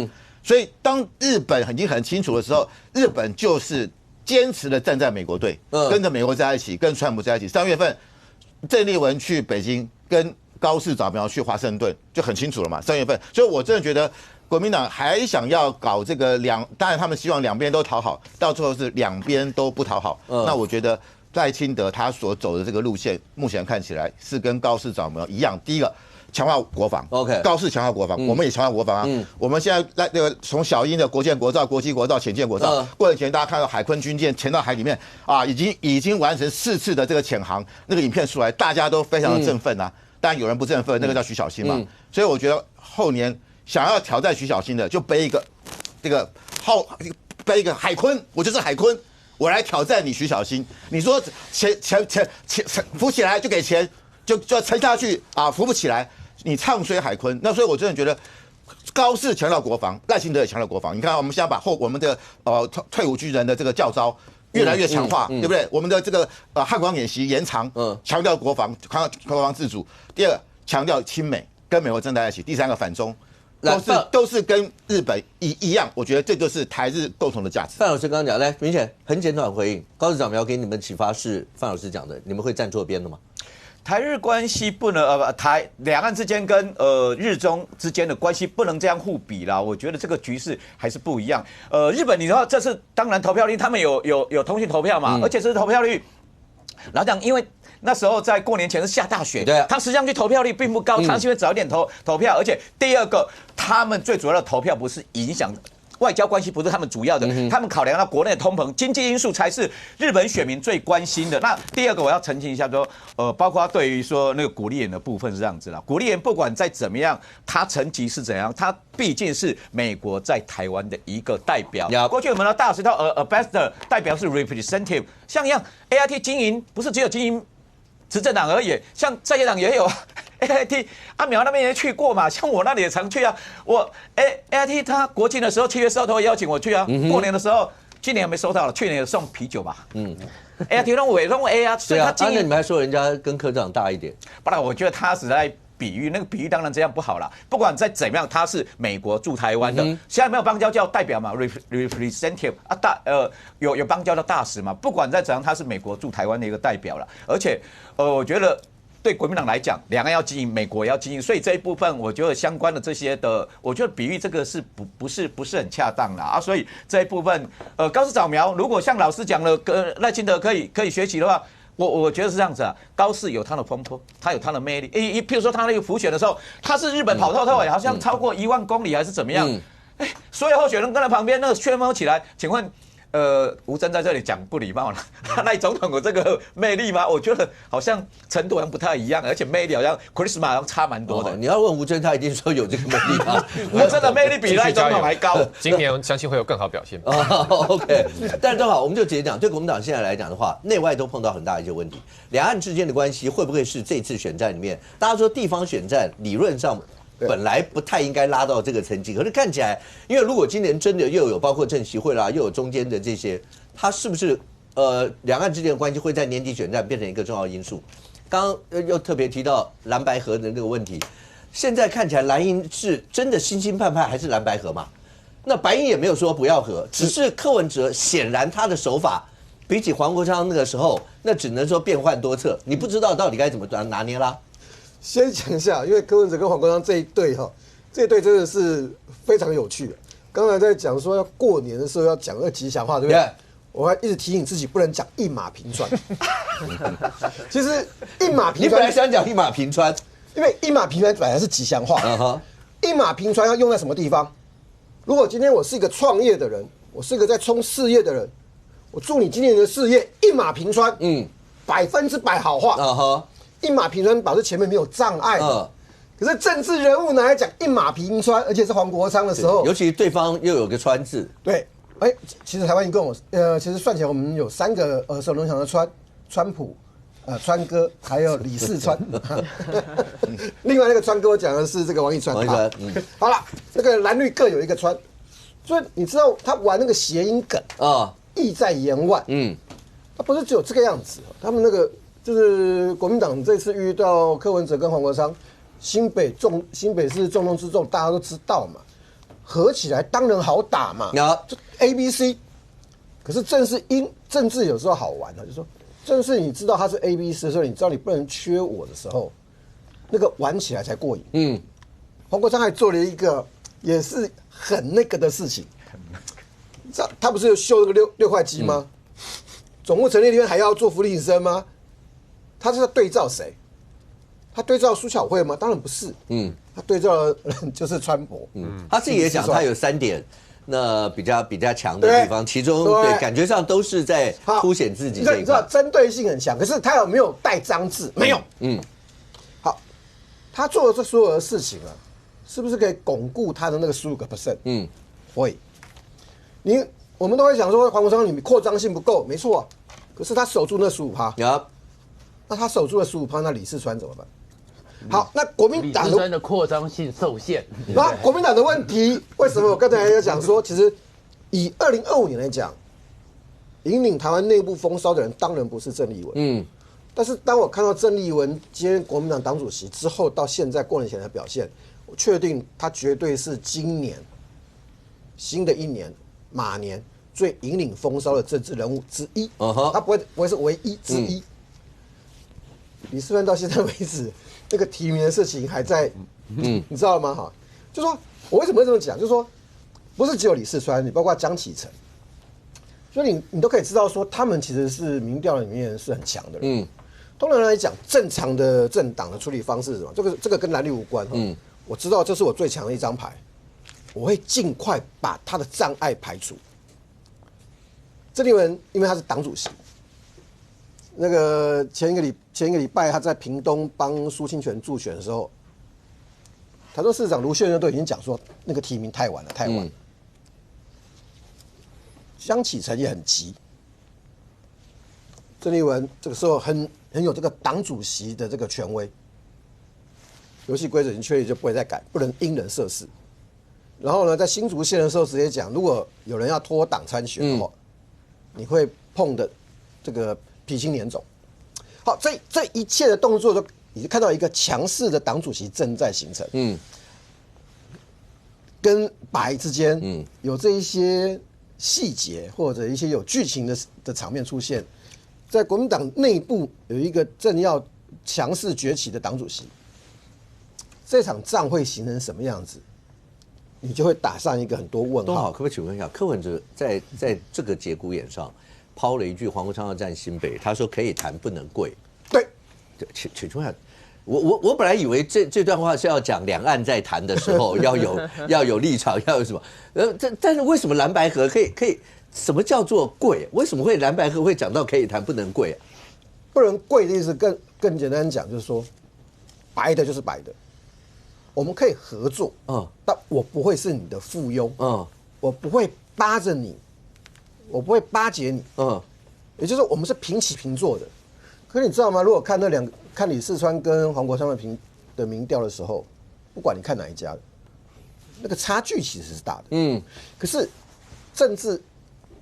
所以当日本已经很清楚的时候，日本就是坚持的站在美国队，跟着美国在一起，跟川普在一起。3月份郑丽文去北京，跟高市早苗去华盛顿，就很清楚了嘛。3月份，所以我真的觉得。国民党还想要搞这个当然他们希望两边都讨好，到最后是两边都不讨好。那我觉得赖清德他所走的这个路线，目前看起来是跟高市早苗一样。第一个，强化国防 ，OK， 高市强化国防，我们也强化国防啊。我们现在那个从小英的国建国造、国际国造、潜舰国造，过年前大家看到海鲲军舰潜到海里面啊，已经完成4次的这个潜航，那个影片出来，大家都非常的振奋啊。当然有人不振奋，那个叫徐小新嘛。所以我觉得后年。想要挑战徐小新的，就背一个海鲲，我就是海鲲，我来挑战你徐小新。你说钱浮起来就给钱，就要沉下去啊，浮不起来，你唱衰海鲲。那所以我真的觉得高市强调国防，赖清德也强调国防。你看我们现在把我们的退伍军人的这个教召越来越强化，对不对？我们的这个汉光演习延长，强调国防，国防自主。第二，强调亲美，跟美国站在一起。第三个，反中。都是跟日本一样，我觉得这就是台日共同的价值。范老师刚刚讲，来，明显很简短回应。高市早苗给你们启发是范老师讲的，你们会站错边的吗？台日关系不能两岸之间跟日中之间的关系不能这样互比啦。我觉得这个局势还是不一样。日本你知道这次当然投票率他们有通讯投票嘛，而且这次投票率，老讲因为。那时候在过年前是下大雪，他实际上去投票率并不高，他是因为早一点投票，而且第二个，他们最主要的投票不是影响外交关系，不是他们主要的，他们考量到国内的通膨、经济因素才是日本选民最关心的。那第二个我要澄清一下说，包括对于说那个古立言的部分是这样子啦，古立言不管再怎么样，他层级是怎样，他毕竟是美国在台湾的一个代表。过去我们的大使叫ambassador， 代表是 representative， 像一样 AIT 经营不是只有经营。执政党而已，像在野党也有 AIT， 阿苗那边也去过嘛，像我那里也常去啊。我AIT 他国庆的时候7月10号都会邀请我去啊，过年的时候今年还没收到了，去年有送啤酒吧。AIT 让我A啊，所以他那你们还说人家跟科长大一点，不然我觉得他实在。比喻那个比喻当然这样不好啦，不管再怎么样，他是美国驻台湾的，现在没有邦交叫代表嘛 ，representative 啊有邦交的大使嘛，不管再怎样，他是美国驻台湾的一个代表了，而且我觉得对国民党来讲，两岸要经营，美国也要经营，所以这一部分我觉得相关的这些的，我觉得比喻这个是不是很恰当啦啊，所以这一部分高市早苗如果像老师讲了，赖清德可以学习的话。我觉得是这样子啊，高市有他的风波，他有他的魅力。譬如说他那个浮选的时候，他是日本跑透透，好像超过1万公里还是怎么样？所有候选人跟在旁边那个旋风起来，请问吴峥在这里讲不礼貌了，赖总统有这个魅力吗？我觉得好像程度好像不太一样，而且魅力好像 Charisma 好像差蛮多的。你要问吴峥，他一定说有这个魅力啊。吴峥的魅力比赖总统还高。今年相信会有更好表现。OK， 但正好我们就直接讲，对国民党现在来讲的话，内外都碰到很大的一些问题。两岸之间的关系会不会是这次选战里面，大家说地方选战理论上本来不太应该拉到这个层级，可是看起来，因为如果今年真的又有包括政协会啦，又有中间的这些，它是不是两岸之间的关系会在年底选战变成一个重要因素？刚刚又特别提到蓝白合的那个问题，现在看起来蓝营是真的新兴派还是蓝白合嘛？那白营也没有说不要合，只是柯文哲显然他的手法比起黄国昌那个时候，那只能说变幻多策，你不知道到底该怎么拿捏啦。先讲一下，因为柯文哲跟黄国昌这一对这一对真的是非常有趣。刚才在讲说要过年的时候要讲个吉祥话，对不对？ Yeah. 我还一直提醒自己不能讲一马平川。其实一马平川，你本来想讲一马平川，因为一马平川本来是吉祥话。一马平川要用在什么地方？如果今天我是一个创业的人，我是一个在冲事业的人，我祝你今年的事业一马平川，100%好话。一马平川表示前面没有障碍。可是政治人物拿来讲一马平川，而且是黄国昌的时候，尤其对方又有个川字。对，其实台湾一共其实算起来我们有3个耳熟能详的川普、川哥，还有李四川。另外那个川哥我讲的是这个王一川。好了，那个蓝绿各有一个川，所以你知道他玩那个谐音梗啊，意在言外。他不是只有这个样子，他们那个就是国民党这次遇到柯文哲跟黄国昌，新北市重中之重，大家都知道嘛。合起来当然好打嘛，就 ABC。可是政治有时候好玩的，就是说正是你知道他是 ABC 的时候，你知道你不能缺我的时候，那个玩起来才过瘾。黄国昌还做了一个也是很那个的事情，他不是有秀那个六块肌吗？总务陈列天还要做福利挺身吗？他是在对照谁？他对照苏巧慧吗？当然不是。他对照的人就是川普。他自己也讲，他有3点，那比较强的地方，其中对感觉上都是在凸显自己这一块。你知道针对性很强，可是他有没有带脏字？没有。好，他做的这所有的事情啊，是不是可以巩固他的那个15%？会。我们都会想说，黄国昌你扩张性不够，没错。可是他守住那15%。那他守住了15%，那李四川怎么办？好，那国民党的扩张性受限。那国民党的问题，为什么我刚才也讲说，其实以2025年来讲，引领台湾内部风骚的人，当然不是郑丽文。但是当我看到郑丽文接国民党党主席之后，到现在过年前的表现，我确定他绝对是今年新的一年马年最引领风骚的政治人物之一。他不会是唯一之一。李四川到现在为止，那个提名的事情还在，你知道吗？哈，就说我为什么会这么讲，就是说，不是只有李四川，你包括江启臣，所以你都可以知道说，他们其实是民调里面是很强的人。通常来讲，正常的政党的处理方式是什么？这个跟蓝绿无关。我知道这是我最强的一张牌，我会尽快把他的障碍排除。郑丽文因为他是党主席。那个前一个礼拜，他在屏东帮苏清泉助选的时候，台中市长卢秀燕都已经讲说，那个提名太晚了，太晚了。江启臣也很急，郑丽文这个时候很有这个党主席的这个权威，游戏规则已经确立，就不会再改，不能因人设事。然后呢，在新竹县的时候直接讲，如果有人要脱党参选的话，你会碰的这个脾青年种。好，这一切的动作都已经看到一个强势的党主席正在形成。跟白之间，有这一些细节或者一些有剧情的场面出现，在国民党内部有一个正要强势崛起的党主席，这场仗会形成什么样子？你就会打上一个很多问号。东好，可不可以请问一下，柯文哲在这个节骨眼上抛了一句黄国昌要占新北，他说可以谈不能跪。对，请问一下，我本来以为这段话是要讲两岸在谈的时候要有立场，要有什么？但是为什么蓝白合可以什么叫做贵？为什么会蓝白合会讲到可以谈不能贵啊？不能贵的意思更简单讲，就是说白的就是白的，我们可以合作，但我不会是你的附庸，我不会巴着你，我不会巴结你，也就是说我们是平起平坐的。可是你知道吗？如果看看李四川跟黄国昌的民调的时候，不管你看哪一家的，那个差距其实是大的，可是政治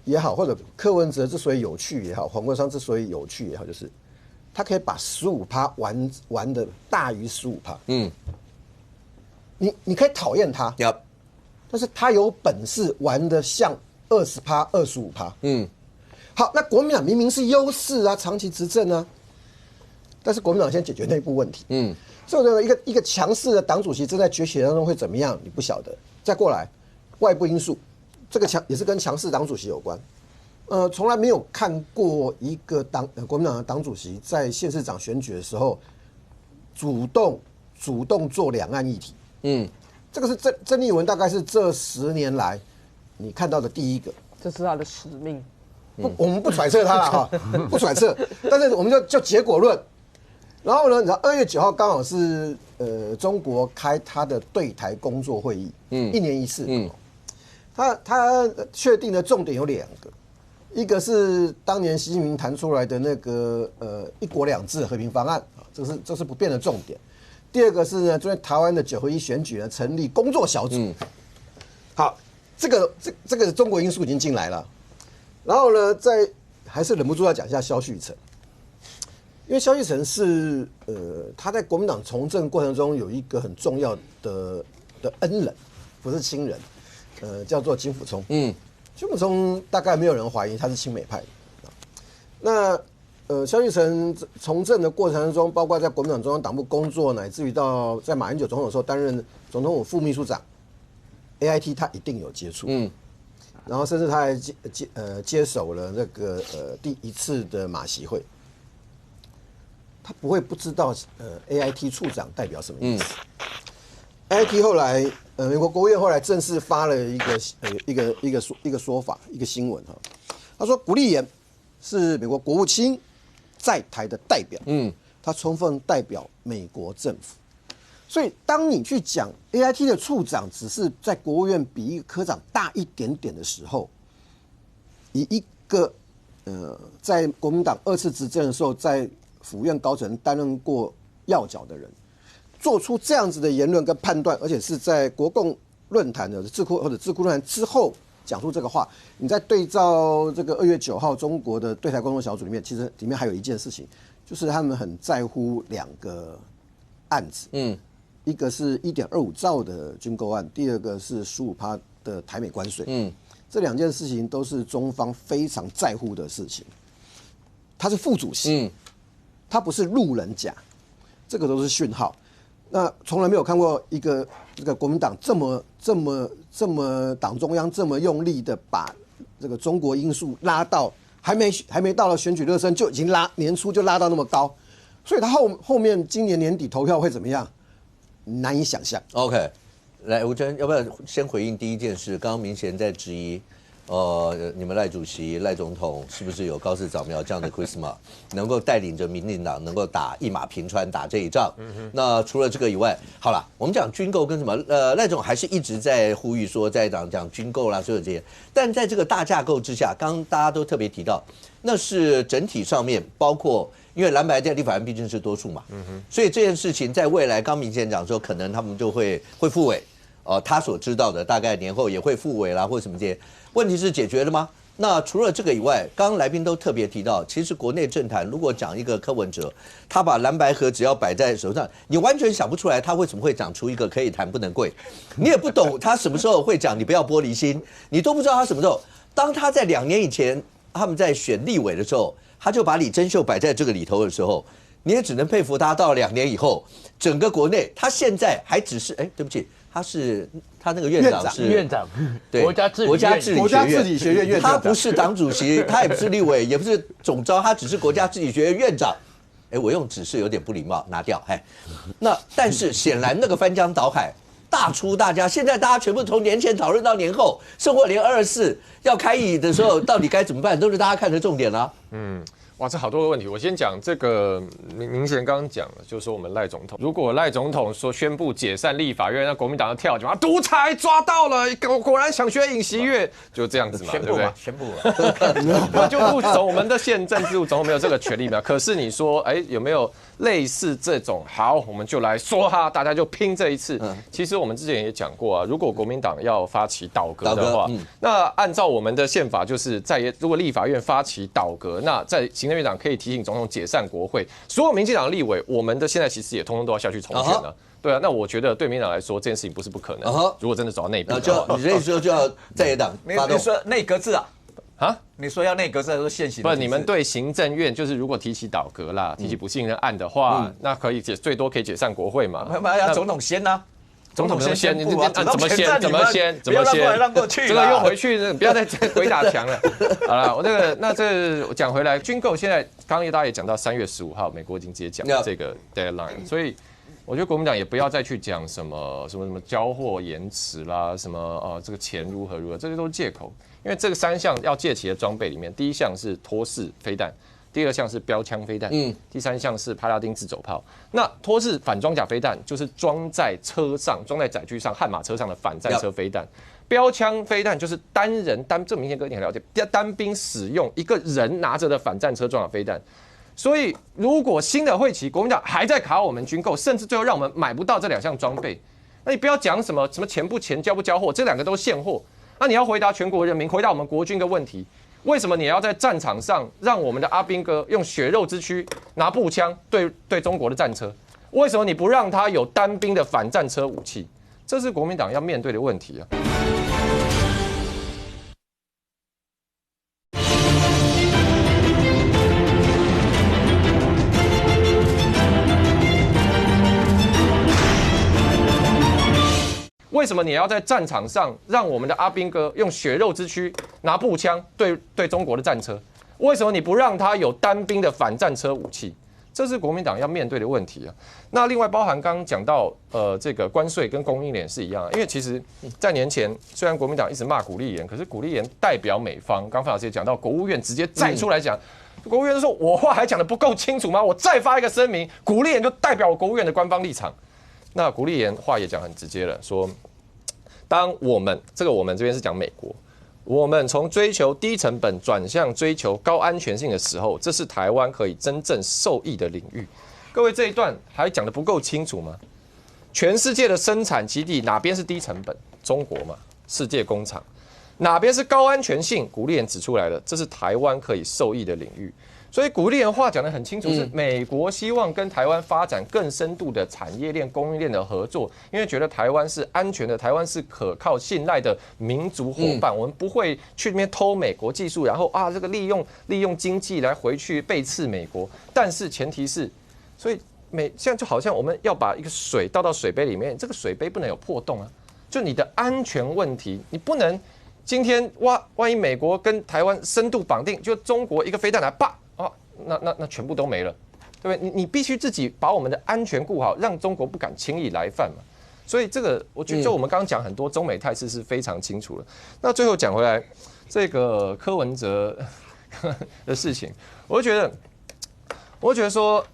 也好，或者柯文哲之所以有趣也好，黄国昌之所以有趣也好，就是他可以把15%玩的大于15%。你可以讨厌他，但是他有本事玩的像20%、25%。好，那国民党明明是优势啊，长期执政啊，但是国民党先解决内部问题。所以我认为一个强势的党主席正在崛起当中会怎么样，你不晓得。再过来，外部因素。这个也是跟强势党主席有关，从来没有看过一个国民党的党主席在县市长选举的时候主动做两岸议题，这个是郑丽文大概是这10年来你看到的第一个，这是他的使命。我们不揣测他了哈，不揣测，但是我们就结果论。然后呢，你知道2月9号刚好是中国开他的对台工作会议，1年1次。他确定的重点有2个，一个是当年习近平谈出来的那个1国2制和平方案啊，这是不变的重点。第二个是呢，针对台湾的9合1选举呢，成立工作小组。好，这个中国因素已经进来了，然后呢，还是忍不住要讲一下萧旭岑，因为萧旭岑是他在国民党从政过程中有一个很重要的恩人，不是亲人。叫做金溥聪，金溥聪大概没有人怀疑他是亲美派的。那萧旭岑从政的过程中，包括在国民党中央党部工作，乃至于到在马英九总统的时候担任总统府副秘书长 ，AIT 他一定有接触，然后甚至他还接手了那个第1次的马习会，他不会不知道AIT 处长代表什么意思。AIT 后来，美国国务院后来正式发了一个说法，一个新闻哈，他说古立言是美国国务卿在台的代表，他充分代表美国政府，所以当你去讲 AIT 的处长只是在国务院比一个科长大一点点的时候，以一个在国民党2次执政的时候，在府院高层担任过要角的人。做出这样子的言论跟判断，而且是在国共论坛的智库或者智库论坛之后讲出这个话，你在对照这个2月9号中国的对台工作小组里面，其实里面还有一件事情，就是他们很在乎2个案子，一个是1.25兆的军购案，第二个是15%的台美关税，这2件事情都是中方非常在乎的事情。他是副主席，他不是路人甲，这个都是讯号。那从来没有看过这个国民党这么党中央这么用力的把这个中国因素拉到还没到了选举热身就已经年初就拉到那么高，所以他后面今年年底投票会怎么样，难以想象。OK， 来吴峥，要不要先回应第一件事？刚刚明显在质疑。你们赖主席、赖总统是不是有高市早苗这样的 charisma， 能够带领着民进党能够打一马平川打这一仗？那除了这个以外，好了，我们讲军购跟什么？赖总还是一直在呼吁说，在讲军购啦，所有这些。但在这个大架构之下，刚刚大家都特别提到，那是整体上面包括。因为蓝白在立法院毕竟是多数嘛，所以这件事情在未来刚明显讲说，可能他们就会复委，他所知道的大概年后也会复委啦，或什么这些。问题是解决了吗？那除了这个以外，刚刚来宾都特别提到，其实国内政坛如果讲一个柯文哲，他把蓝白合只要摆在手上，你完全想不出来他为什么会讲出一个可以谈不能跪，你也不懂他什么时候会讲你不要玻璃心，你都不知道他什么时候。当他在2年以前他们在选立委的时候，他就把李珍秀摆在这个里头的时候，你也只能佩服他。到2年以后，整个国内他现在还只是对不起。他那个院长是院长，对国家治理学院院长，他不是党主席，他也不是立委，也不是总召，他只是国家治理学院院长。我用只是有点不礼貌，拿掉。那但是显然那个翻江倒海，大出大家，现在大家全部从年前讨论到年后，甚或连24要开议的时候，到底该怎么办，都是大家看的重点啦。哇，这好多个问题。我先讲这个，明贤刚刚讲了，就是说我们赖总统，如果赖总统说宣布解散立法院，那国民党要跳脚，独裁抓到了，果然想学尹锡悦，就这样子嘛，对不对？宣布嘛，那就不走我们的宪政制度，总统没有这个权利嘛。可是你说，有没有类似这种？好，我们就来说哈，大家就拼这一次。其实我们之前也讲过啊，如果国民党要发起倒阁的话，那按照我们的宪法，就是如果立法院发起倒阁，那在行政院长可以提醒总统解散国会，所有民进党的立委，我们的现在其实也通通都要下去重选了。对啊，那我觉得对民进党来说，这件事情不是不可能。如果真的走到内部的话，你这一说就要在野党发动。你说内阁制啊？你说要内阁制还是现行？不，你们对行政院就是如果提起倒阁啦，提起不信任案的话，那可以最多可以解散国会嘛？要总统先啊。总统先，怎么先？不要让过来让过去，这个又回去，不要再鬼打墙了。好了，我讲回来，军购现在刚刚大家也讲到3月15号，美国已经直接讲这个 deadline， 所以我觉得国民党也不要再去讲什么交货延迟啦，什么这个钱如何，这些都是借口，因为这个3项要借齐的装备里面，第一项是托式飞弹。第二项是标枪飞弹，第三项是帕拉丁自走炮。那托式反装甲飞弹就是装在车上、装在载具上、悍马车上的反战车飞弹。标枪飞弹就是这明显哥你很了解，单兵使用一个人拿着的反战车装甲飞弹。所以如果新的会期国民党还在卡我们军购，甚至最后让我们买不到这2项装备，那你不要讲什么钱不钱、交不交货，这2个都是现货。那你要回答全国人民，回答我们国军的问题。为什么你要在战场上让我们的阿兵哥用血肉之躯拿步枪对中国的战车？为什么你不让他有单兵的反战车武器？这是国民党要面对的问题啊！为什么你要在战场上让我们的阿兵哥用血肉之躯拿步枪对中国的战车？为什么你不让他有单兵的反战车武器？这是国民党要面对的问题啊。那另外包含刚刚讲到这个关税跟供应链是一样的，因为其实在年前虽然国民党一直骂古立言，可是古立言代表美方，刚范老师也讲到，国务院直接再出来讲。国务院说我话还讲得不够清楚吗？我再发一个声明，古立言就代表我国务院的官方立场。那古立言话也讲很直接了，说当我们这边是讲美国，我们从追求低成本转向追求高安全性的时候，这是台湾可以真正受益的领域。各位这一段还讲得不够清楚吗？全世界的生产基地哪边是低成本？中国嘛，世界工厂。哪边是高安全性？古立言指出来了，这是台湾可以受益的领域。所以古立言话讲得很清楚，是美国希望跟台湾发展更深度的产业链、供应链的合作，因为觉得台湾是安全的，台湾是可靠信赖的民族伙伴，我们不会去那边偷美国技术，然后这个利用经济来回去背刺美国。但是前提是，所以现在就好像我们要把一个水倒到水杯里面，这个水杯不能有破洞啊，就你的安全问题，你不能今天万一美国跟台湾深度绑定，就中国一个飞弹来那全部都没了，对不对？你必须自己把我们的安全顾好，让中国不敢轻易来犯嘛。所以这个，我觉得就我们刚刚讲很多中美态势是非常清楚的。那最后讲回来，这个柯文哲的事情，我就觉得说，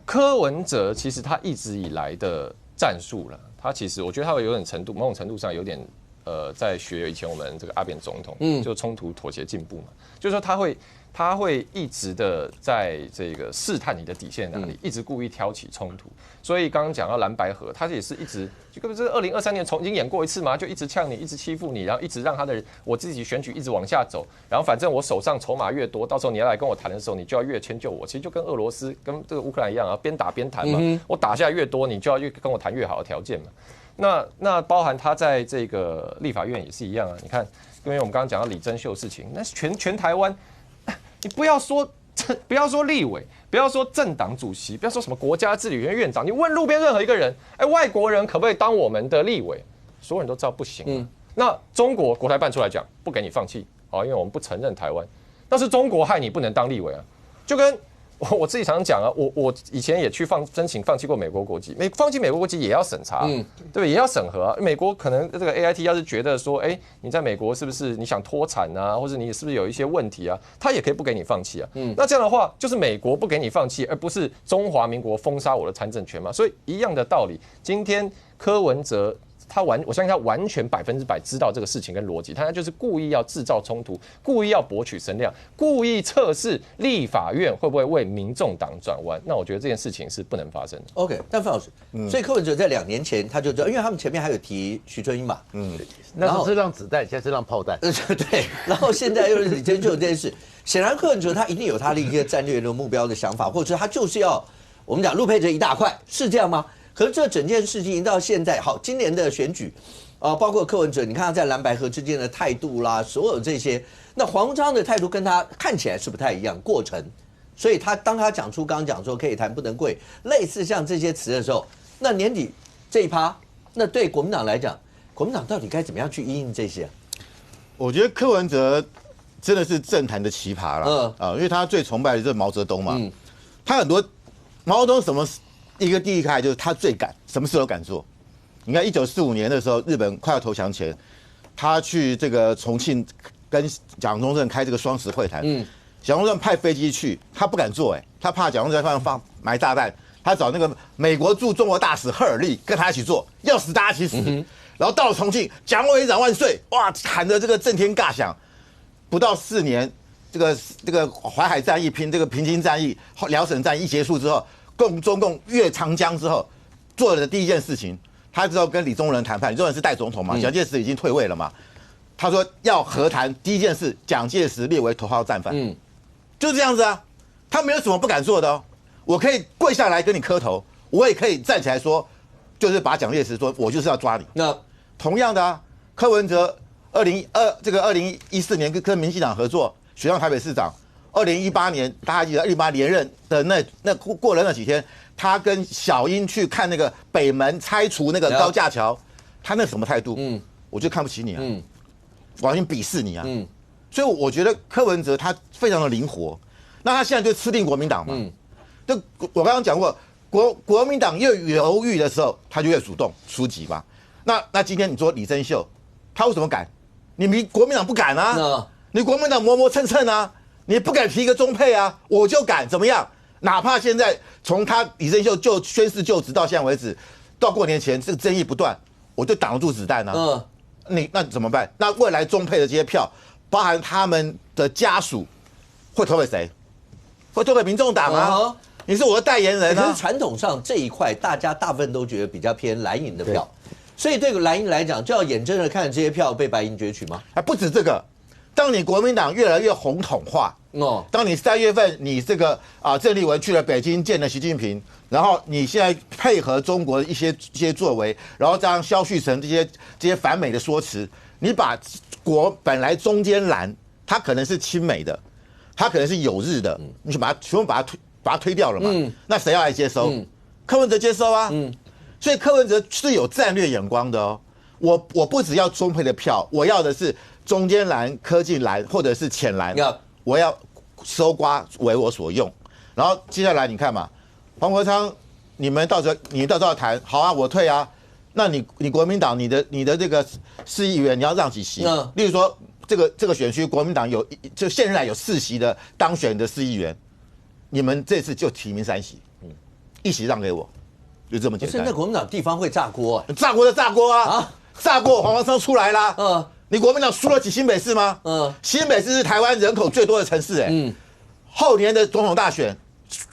柯文哲其实他一直以来的战术了，他其实我觉得他有点某种程度上有点在学以前我们这个阿扁总统，就冲突妥协进步嘛，就是说他会一直的在这个试探你的底线在哪里，一直故意挑起冲突。所以刚刚讲到蓝白合，他也是一直，这是2023年已经演过一次嘛，就一直呛你，一直欺负你，然后一直让我自己选举一直往下走，然后反正我手上筹码越多，到时候你要来跟我谈的时候，你就要越迁就我。其实就跟俄罗斯跟这个乌克兰一样啊，边打边谈嘛，我打下越多，你就要越跟我谈越好的条件嘛。那包含他在这个立法院也是一样啊，你看，因为我们刚刚讲到李珍秀事情，那是全台湾。你不要说立委，不要说政党主席，不要说什么国家治理院院长，你问路边任何一个人，外国人可不可以当我们的立委？所有人都知道不行。那中国国台办出来讲，不给你放弃，因为我们不承认台湾，那是中国害你不能当立委啊。就跟我自己常常讲啊，我以前也去申请放弃过美国国籍，放弃美国国籍也要审查，对不对？也要审核啊。美国可能这个 AIT 要是觉得说，你在美国是不是你想脱产啊，或者你是不是有一些问题啊，他也可以不给你放弃啊。那这样的话，就是美国不给你放弃，而不是中华民国封杀我的参政权嘛。所以一样的道理，今天柯文哲。我相信他完全100%知道这个事情跟逻辑，他就是故意要制造冲突，故意要博取声量，故意测试立法院会不会为民众党转弯。那我觉得这件事情是不能发生的。OK， 但范老师，所以柯文哲在2年前他就知道，因为他们前面还有提徐春英嘛，那时候是让子弹，现在是让炮弹。对，然后现在又是李珍秀这件事，显然柯文哲他一定有他的一些战略的目标的想法，或者他就是要我们讲陆配这一大块，是这样吗？可是这整件事情到现在，好，今年的选举，包括柯文哲，你看他在蓝白合之间的态度啦，所有这些，那黄章的态度跟他看起来是不太一样，过程，所以当他讲出刚刚讲说可以谈不能跪，类似像这些词的时候，那年底这一趴，那对国民党来讲，国民党到底该怎么样去因应这些啊？我觉得柯文哲真的是政坛的奇葩了，因为他最崇拜的就是毛泽东嘛，他很多毛泽东什么。第一开就是他最敢，什么事都敢做。你看1945年的时候，日本快要投降前，他去这个重庆跟蒋中正开这个双十会谈。蒋中正派飞机去，他不敢做，他怕蒋中正在埋炸弹，他找那个美国驻中国大使赫尔利跟他一起做，要死大家一起死。然后到了重庆，蒋委员长万岁，哇，喊得这个震天尬响。不到4年，这个淮海战役这个平津战役、辽沈战役一结束之后。中共越长江之后做的第一件事情，他知道跟李宗仁谈判，李宗仁是代总统嘛，蒋介石已经退位了嘛，他说要和谈，第一件事蒋介石列为头号战犯，就这样子啊，他没有什么不敢做的哦，我可以跪下来跟你磕头，我也可以站起来说，就是把蒋介石说我就是要抓你。那同样的啊，柯文哲2014年跟民进党合作，选上台北市长。2018年，大家记得2018连任的那过了那几天，他跟小英去看那个北门拆除那个高架桥，他那什么态度？我就看不起你啊，我要鄙视你啊。所以我觉得柯文哲他非常的灵活，那他现在就吃定国民党嘛。就我刚刚讲过，国民党越犹豫的时候，他就越主动出击嘛。那今天你说李珍秀，他为什么敢？你国民党不敢啊？你国民党磨磨蹭蹭啊？你不敢提一个中配啊，我就敢怎么样？哪怕现在从他李珍秀就宣誓就职到现在为止，到过年前这个争议不断，我就挡得住子弹啊。那怎么办？那未来中配的这些票，包含他们的家属，会投给谁？会投给民众党啊？你是我的代言人啊。可是传统上这一块，大部分都觉得比较偏蓝营的票，所以对蓝营来讲，就要眼睁着看这些票被白营攫取吗？还不止这个。当你国民党越来越红统化，当你3月份你这个郑丽文去了北京见了习近平，然后你现在配合中国的一些作为，然后加上萧旭晨这些反美的说辞，你把本来中间蓝，它可能是亲美的，它可能是友日的，你就全部把它推掉了嘛？那谁要来接收？柯文哲接收啊。所以柯文哲是有战略眼光的哦。我不只要中配的票，我要的是中间蓝、科技蓝或者是浅蓝，我要搜刮为我所用。然后接下来你看嘛，黄国昌，你到时候要谈，好啊，我退啊。那你国民党你的这个市议员你要让几席？例如说这个选区国民党就现在有4席的当选的市议员，你们这次就提名3席，1席让给我，就这么简单。现在国民党地方会炸锅，炸锅就炸锅啊！炸锅黄国昌出来啦。你国民党输了几新北市吗？新北市是台湾人口最多的城市，后年的总统大选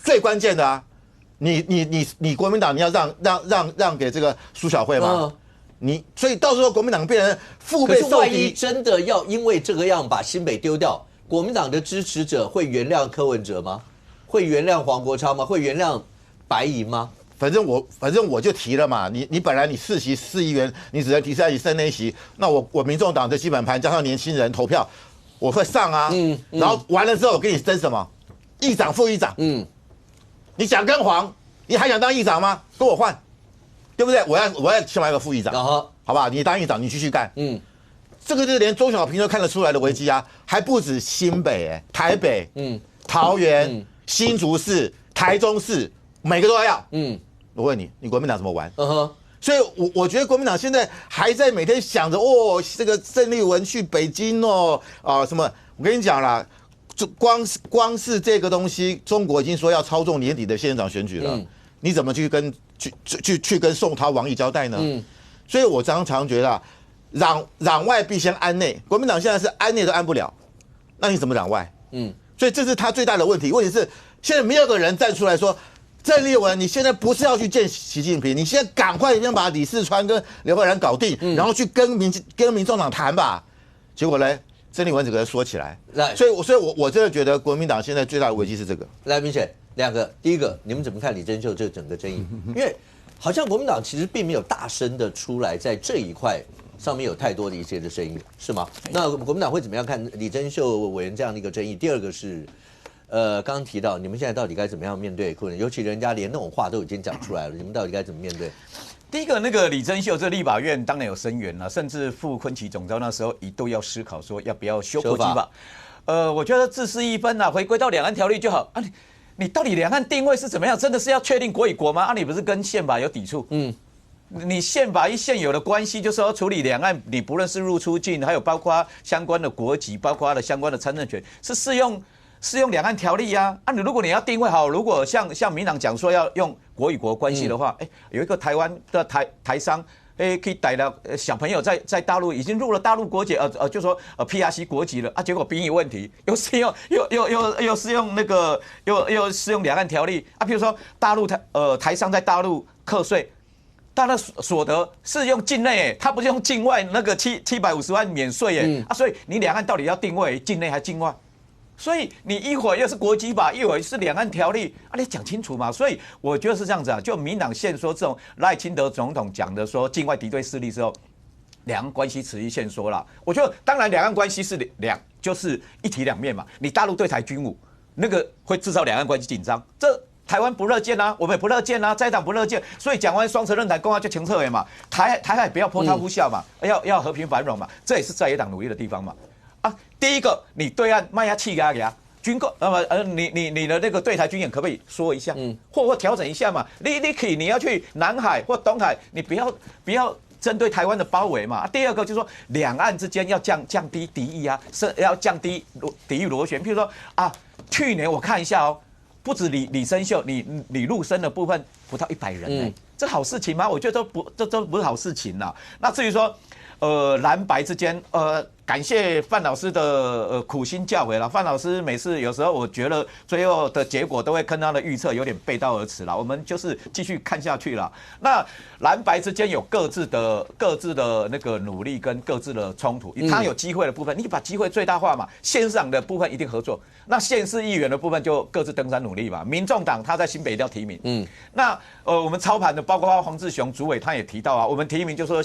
最关键的啊，你国民党你要让给这个苏小慧吗？所以到时候国民党变成腹背受敌。可是万一真的要因为这个样把新北丢掉，国民党的支持者会原谅柯文哲吗？会原谅黄国昌吗？会原谅白银吗？反正我就提了嘛，你本来你4席市议员，你只能提3席剩那1席，那我民众党的基本盘加上年轻人投票，我会上啊。然后完了之后我跟你争什么？议长、副议长。你蒋跟黄，你还想当议长吗？跟我换，对不对？我要起码一个副议长，好不好？你当议长，你继续干。这个就是连中小平都看得出来的危机啊，还不止新北、台北、桃园。新竹市、台中市，每个都要。我问你，你国民党怎么玩？所以我觉得国民党现在还在每天想着这个郑丽文去北京什么？我跟你讲啦，就光是这个东西，中国已经说要操纵年底的县市长选举了，你怎么去跟宋涛、王毅交代呢？所以我常常觉得攘外必先安内，国民党现在是安内都安不了，那你怎么攘外？所以这是他最大的问题。问题是现在没有个人站出来说。郑丽文，你现在不是要去见习近平，你现在赶快先把李四川跟刘慧兰搞定，然后去跟民众党谈吧。结果呢，郑丽文整个人说起来，所以我真的觉得国民党现在最大的危机是这个。来，明显两个，第一个，你们怎么看李珍秀这整个争议？因为好像国民党其实并没有大声的出来在这一块上面有太多的一些的声音，是吗？那国民党会怎么样看李珍秀委员这样的一个争议？第二个是。刚刚提到你们现在到底该怎么样面对困难？尤其人家连那种话都已经讲出来了，你们到底该怎么面对？第一个，那个李珍秀，这立法院当然有声援了，甚至傅昆萁总召那时候一度要思考说要不要修国基法。我觉得自私一分啊，回归到两岸条例就好啊。你到底两岸定位是怎么样？真的是要确定国与国吗？啊，你不是跟宪法有抵触？你宪法现有的关系就是要处理两岸，你不论是入出境，还有包括相关的国籍，包括相关的参政权，是适用两岸条例啊！如果你要定位好，如果像民党讲说要用国与国关系的话，有一个台湾的台商，可以逮到小朋友在大陆已经入了大陆国籍，就说PRC 国籍了啊，结果兵役问题又适用又适用那个又适用两岸条例啊，譬如说大陆台商在大陆课税。他的所得是用境内，他不是用境外那个750万免税所以你两岸到底要定位境内还境外？所以你一会儿又是国基法，一会儿是两岸条例你讲清楚嘛。所以我觉得是这样子啊，就民党现说这种赖清德总统讲的说境外敌对势力之后，两岸关系此一现说了。我觉得当然两岸关系是就是一体两面嘛。你大陆对台军武，那个会制造两岸关系紧张，这台湾不乐见啊，我们也不乐见啊，在党不乐见，所以讲完双城论坛公告就清澈嘛，台海不要波涛呼啸嘛，要和平繁荣嘛，这也是在野党努力的地方嘛。第一个，你对岸卖下气给他军购，你的那个对台军演可不可以说一下，或调整一下嘛？你要去南海或东海，你不要针对台湾的包围嘛。第二个就是说，两岸之间要降低敌意啊，是要降低敌意螺旋。譬如说去年我看一下不止李珍秀，你入生的部分不到100人这好事情吗？我觉得这都不是好事情啦。那至于说蓝白之间感谢范老师的苦心教诲了。范老师每次有时候我觉得最后的结果都会跟他的预测有点背道而驰了。我们就是继续看下去了。那蓝白之间有各自的那个努力跟各自的冲突。他有机会的部分，你把机会最大化嘛。县市长的部分一定合作，那县市议员的部分就各自登山努力嘛。民众党他在新北一定要提名。那我们操盘的包括黄志雄主委他也提到我们提名就说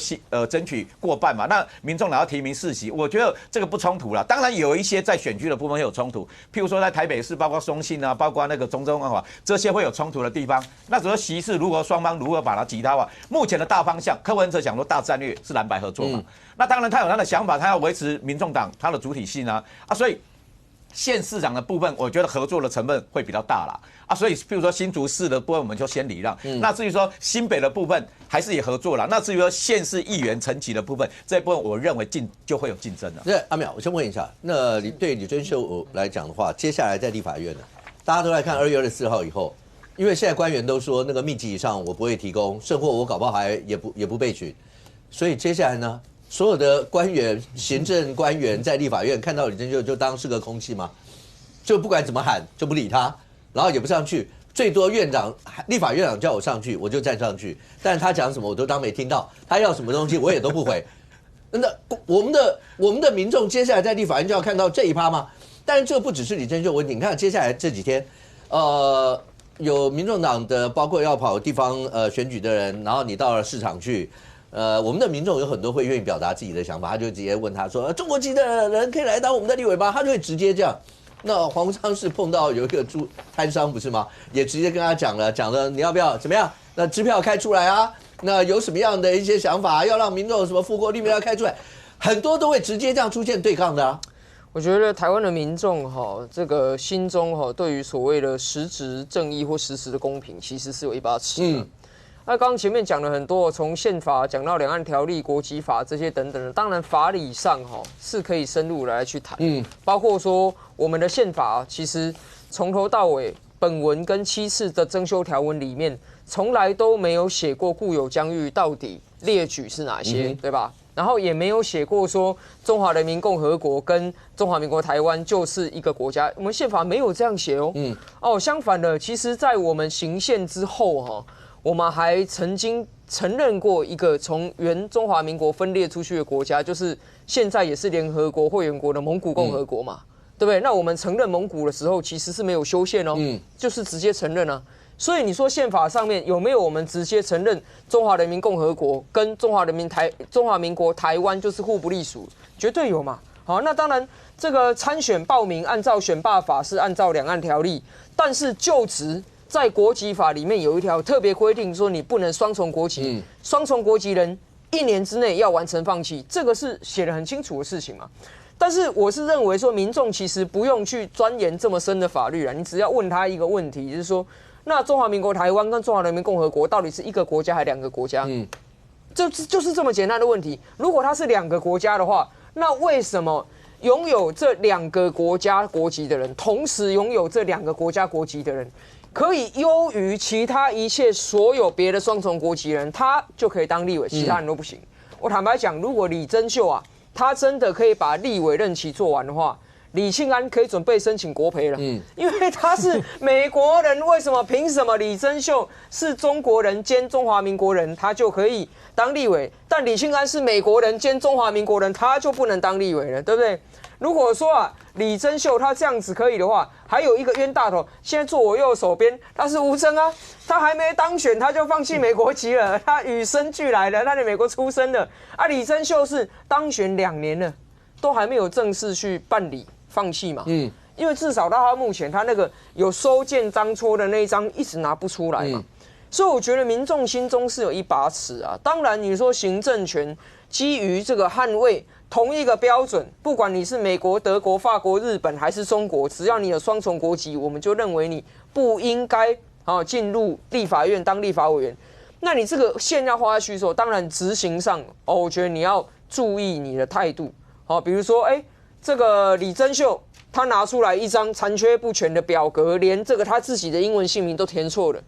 争取过半嘛。那民众党要提名4席，我觉得这个不冲突了。当然有一些在选区的部分会有冲突，譬如说在台北市，包括松信啊，包括那个中正万华，这些会有冲突的地方。那只要席次如何双方如何把它击他目前的大方向，柯文哲讲说大战略是蓝白合作嘛。那当然他有他的想法，他要维持民众党他的主体性所以县市长的部分，我觉得合作的成分会比较大啦所以譬如说新竹市的部分，我们就先礼让。那至于说新北的部分，还是也合作啦。那至于说县市议员层级的部分，这一部分我认为就会有竞争了。阿淼，我先问一下，那对李珍秀来讲的话，接下来在立法院呢，大家都来看2月24号以后，因为现在官员都说那个密集以上我不会提供，甚或我搞不好也不备询，所以接下来呢？所有的官员、行政官员在立法院看到李珍秀就当是个空气吗？就不管怎么喊就不理他，然后也不上去，最多立法院长叫我上去，我就站上去，但是他讲什么我都当没听到，他要什么东西我也都不回。那我们的民众接下来在立法院就要看到这一趴吗？但是这不只是李珍秀问题，你看接下来这几天，有民众党的包括要跑地方选举的人，然后你到了市场去。我们的民众有很多会愿意表达自己的想法，他就直接问他说：“中国籍的人可以来当我们的立委吗？”他就会直接这样。那黄国昌是碰到有一个摊商不是吗？也直接跟他讲了你要不要怎么样？那支票开出来啊？那有什么样的一些想法，要让民众什么富国利民要开出来，很多都会直接这样出现对抗的我觉得台湾的民众这个心中对于所谓的实质正义或实质的公平，其实是有一把尺的。那刚刚前面讲了很多，从宪法讲到两岸条例、国籍法这些等等的，当然法理上是可以深入来去谈，包括说我们的宪法其实从头到尾本文跟7次的增修条文里面，从来都没有写过固有疆域到底列举是哪些，对吧？然后也没有写过说中华人民共和国跟中华民国台湾就是一个国家，我们宪法没有这样写哦。相反的，其实在我们行宪之后我们还曾经承认过一个从原中华民国分裂出去的国家，就是现在也是联合国会员国的蒙古共和国嘛，对不对？那我们承认蒙古的时候，其实是没有修宪就是直接承认啊。所以你说宪法上面有没有我们直接承认中华人民共和国跟中华民国台湾就是互不隶属？绝对有嘛。好，那当然这个参选报名按照选罢法是按照两岸条例，但是就职在国籍法里面有一条特别规定，说你不能双重国籍，双重国籍人1年之内要完成放弃，这个是写得很清楚的事情嘛。但是我是认为说，民众其实不用去钻研这么深的法律啊，你只要问他一个问题，就是说，那中华民国台湾跟中华人民共和国到底是一个国家还是2个国家？就是这么简单的问题。如果它是2个国家的话，那为什么拥有这2个国家国籍的人，同时拥有这2个国家国籍的人，可以优于其他一切所有别的双重国籍人，他就可以当立委，其他人都不行。我坦白讲，如果李珍秀啊，他真的可以把立委任期做完的话，李庆安可以准备申请国赔了。因为他是美国人，为什么凭什么李珍秀是中国人兼中华民国人，他就可以当立委？但李庆安是美国人兼中华民国人，他就不能当立委了，对不对？如果说啊，李珍秀他这样子可以的话，还有一个冤大头，现在坐我右手边，他是吴峥啊，他还没当选他就放弃美国籍了，他与生俱来的，他在美国出生的啊。李珍秀是当选2年了，都还没有正式去办理放弃嘛，因为至少到他目前，他那个有收件章戳的那一张一直拿不出来嘛，所以我觉得民众心中是有一把尺啊。当然你说行政权基于这个捍卫同一个标准，不管你是美国、德国、法国、日本还是中国，只要你有双重国籍，我们就认为你不应该进入立法院当立法委员。那你这个线要画下去的时候，当然执行上我觉得你要注意你的态度。比如说这个李珍秀他拿出来一张残缺不全的表格，连这个他自己的英文姓名都填错了。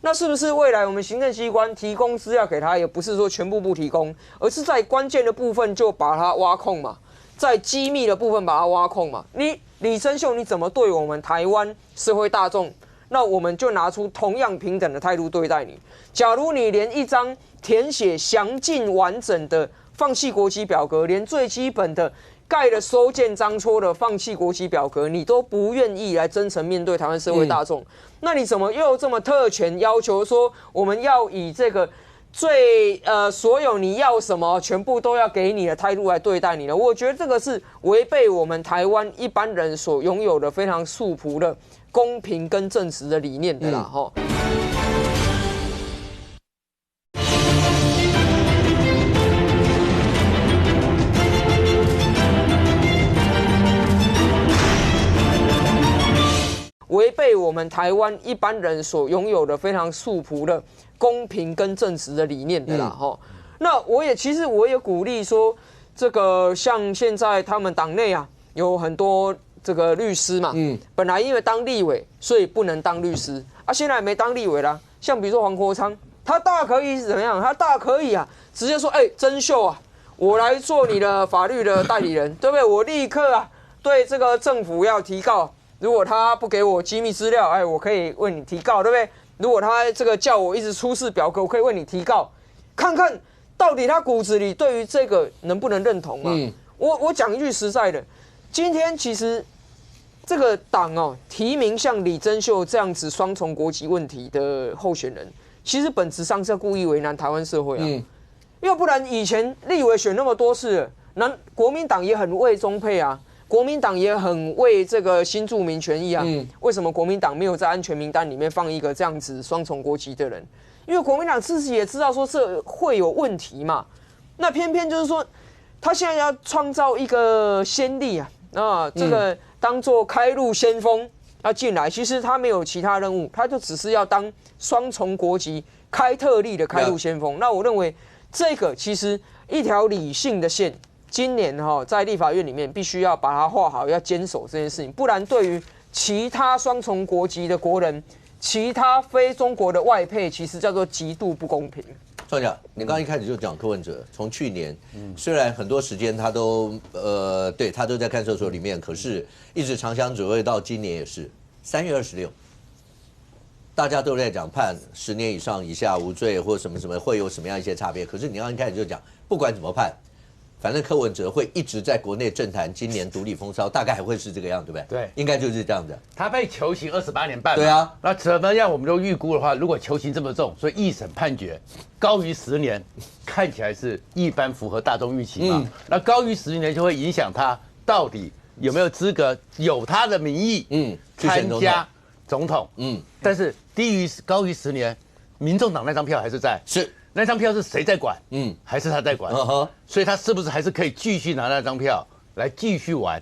那是不是未来我们行政机关提供资料给他，也不是说全部不提供，而是在关键的部分就把它挖空嘛，在机密的部分把它挖空嘛？你李珍秀你怎么对我们台湾社会大众，那我们就拿出同样平等的态度对待你。假如你连一张填写详尽完整的放弃国籍表格，连最基本的盖了收件章戳的放弃国籍表格，你都不愿意来真诚面对台湾社会大众，那你怎么又这么特权要求说我们要以这个所有你要什么全部都要给你的态度来对待你呢？我觉得这个是违背我们台湾一般人所拥有的非常素朴的公平跟正直的理念的啦，违背我们台湾一般人所拥有的非常素朴的公平跟正直的理念的啦，那其实我也鼓励说，这个像现在他们党内啊有很多这个律师嘛，本来因为当立委所以不能当律师啊，现在没当立委啦。像比如说黄国昌，他大可以怎么样？他大可以啊，直接说，珍秀啊，我来做你的法律的代理人，对不对？我立刻啊对这个政府要提告。如果他不给我机密资料，我可以为你提告，对不对？如果他这个叫我一直出示表格，我可以为你提告，看看到底他骨子里对于这个能不能认同啊？我讲一句实在的，今天其实这个党提名像李珍秀这样子双重国籍问题的候选人，其实本质上是要故意为难台湾社会啊，要不然以前立委选那么多次了，国民党也很为中配啊。国民党也很为这个新住民权益啊，为什么国民党没有在安全名单里面放一个这样子双重国籍的人？因为国民党自己也知道说这会有问题嘛。那偏偏就是说，他现在要创造一个先例啊，那这个当做开路先锋要进来，其实他没有其他任务，他就只是要当双重国籍开特例的开路先锋。那我认为这个其实一条理性的线，今年在立法院里面必须要把它画好，要坚守这件事情，不然对于其他双重国籍的国人，其他非中国的外配，其实叫做极度不公平。庄家，你刚刚一开始就讲柯文哲，从去年，虽然很多时间他都对他都在看守所里面，可是一直长相左卫到今年也是3月26，大家都在讲判10年以上以下无罪或什么什么会有什么样一些差别，可是你刚刚一开始就讲，不管怎么判，反正柯文哲会一直在国内政坛今年独领风骚，大概还会是这个样，对不对？对，应该就是这样的。他被囚刑28年半。对啊，那怎么样？我们都预估的话，如果囚刑这么重，所以一审判决高于10年，看起来是一般符合大众预期嘛。那高于10年就会影响他到底有没有资格，有他的名义，参加总统，但是高于10年，民众党那张票还是在。是。那张票是谁在管？还是他在管？所以他是不是还是可以继续拿那张票来继续玩？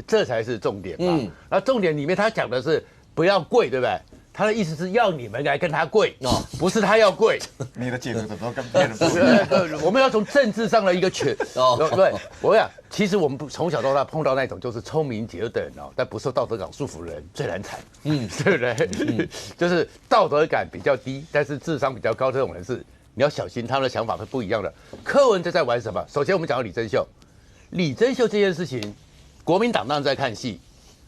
这才是重点嘛。那重点里面他讲的是不要跪，对不对？他的意思是要你们来跟他跪，不是他要跪。你的解读怎么跟别人不一样？我们要从政治上的一个对，我想其实我们从小到大碰到那种就是聪明绝等但不受道德感束缚的人最难缠，对不对？就是道德感比较低，但是智商比较高这种人是。你要小心，他们的想法是不一样的。柯文哲在玩什么？首先，我们讲到李珍秀，李珍秀这件事情，国民党当然在看戏，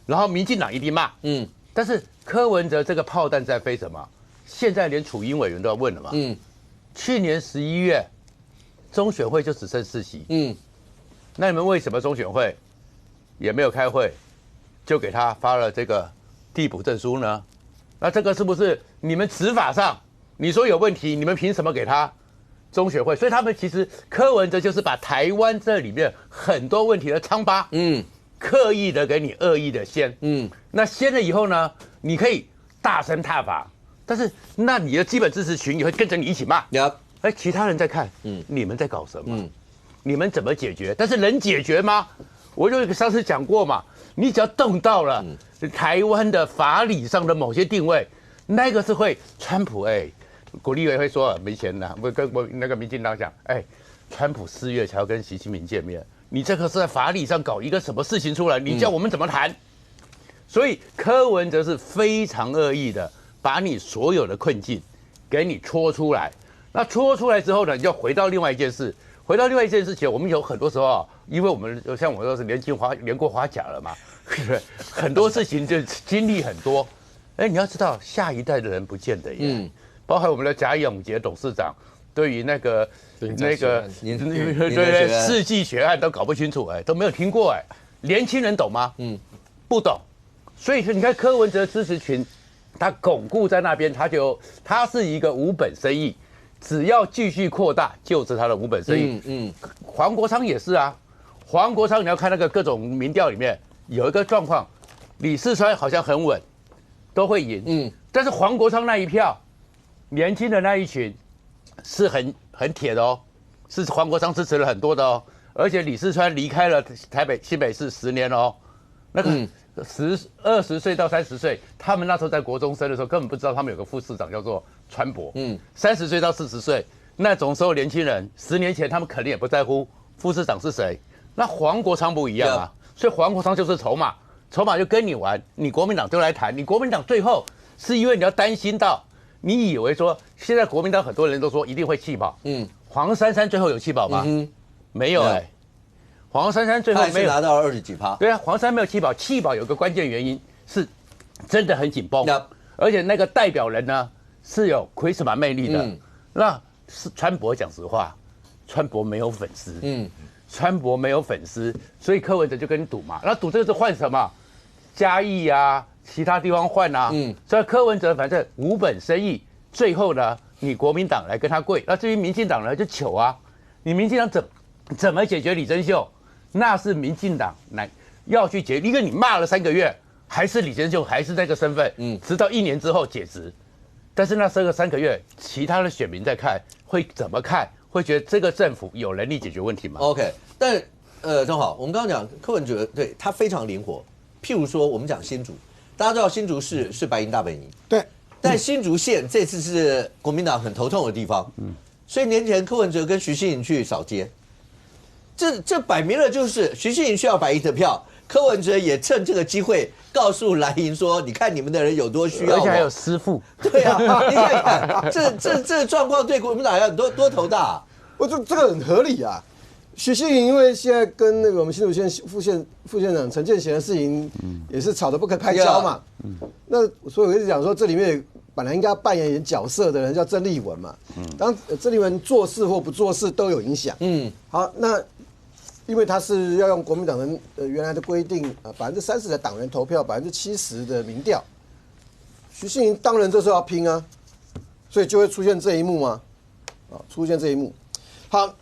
然后民进党一定骂，但是柯文哲这个炮弹在飞什么？现在连楚英委员都要问了嘛，去年11月，中选会就只剩4席，那你们为什么中选会也没有开会，就给他发了这个递补证书呢？那这个是不是你们执法上？你说有问题，你们凭什么给他中选会？所以他们其实柯文哲就是把台湾这里面很多问题的疮疤，刻意的给你恶意的掀，那掀了以后呢，你可以大声挞伐，但是那你的基本支持群也会跟着你一起骂，其他人在看，你们在搞什么？你们怎么解决？但是能解决吗？我就上次讲过嘛，你只要动到了台湾的法理上的某些定位，那个是会川普国立委会说没钱了，我跟我那个民进党讲，川普4月才要跟习近平见面，你这个是在法理上搞一个什么事情出来，你叫我们怎么谈？所以柯文哲是非常恶意的，把你所有的困境给你戳出来。那戳出来之后呢，你就回到另外一件事，回到另外一件事情，我们有很多时候因为我们像我都是连过花甲了嘛，很多事情就经历很多。你要知道，下一代的人不见得耶。包含我们的贾永杰董事长，对于那个世纪血案都搞不清楚，都没有听过，年轻人懂吗？不懂。所以说，你看柯文哲支持群，他巩固在那边，他是一个无本生意，只要继续扩大，就是他的无本生意。黄国昌也是啊，黄国昌你要看那个各种民调里面有一个状况，李四川好像很稳，都会赢，但是黄国昌那一票。年轻的那一群是很铁的是黄国昌支持了很多的而且李四川离开了新北市10年那个20岁到30岁，他们那时候在国中生的时候根本不知道他们有个副市长叫做川博，30岁到40岁那种时候年轻人10年前他们肯定也不在乎副市长是谁，那黄国昌不一样所以黄国昌就是筹码就跟你玩，你国民党就来谈，你国民党最后是因为你要担心到。你以为说现在国民党很多人都说一定会弃保，黄珊珊最后有弃保吗？没有黄珊珊最后没有拿到了20几%。对啊，黄珊没有弃保，弃保有个关键原因是真的很紧绷，而且那个代表人呢是有charisma魅力的。那是川博讲实话，川博没有粉丝，川博没有粉丝，所以柯文哲就跟你赌嘛，那赌这个是换什么？嘉义啊。其他地方换所以柯文哲反正无本生意，最后呢，你国民党来跟他跪，那至于民进党呢就糗你民进党怎么解决李珍秀？那是民进党要去解决，因为你骂了3个月，还是李珍秀还是这个身份，直到1年之后解职，但是那3个月，其他的选民在看会怎么看？会觉得这个政府有能力解决问题吗 ？OK， 但正好我们刚刚讲柯文哲，对他非常灵活。譬如说，我们讲新竹，大家知道新竹市是白银大本营，对，但新竹县这次是国民党很头痛的地方，所以年前柯文哲跟徐熙颖去扫街，这摆明了就是徐熙颖需要白银的票，柯文哲也趁这个机会告诉蓝营说，你看你们的人有多需要，而且还有师傅。对啊，你看看这状况对国民党要多头大啊。这个很合理啊。许信营因为现在跟那个我们新竹县副县长陈建贤的事情，也是吵得不可开交嘛。那所以我一直讲说，这里面本来应该要扮演角色的人叫郑丽文嘛。当郑丽文做事或不做事都有影响。好，那因为他是要用国民党的原来的规定，30%的党员投票，70%的民调。许信营当然这时候要拼啊，所以就会出现这一幕嘛。出现这一幕。好。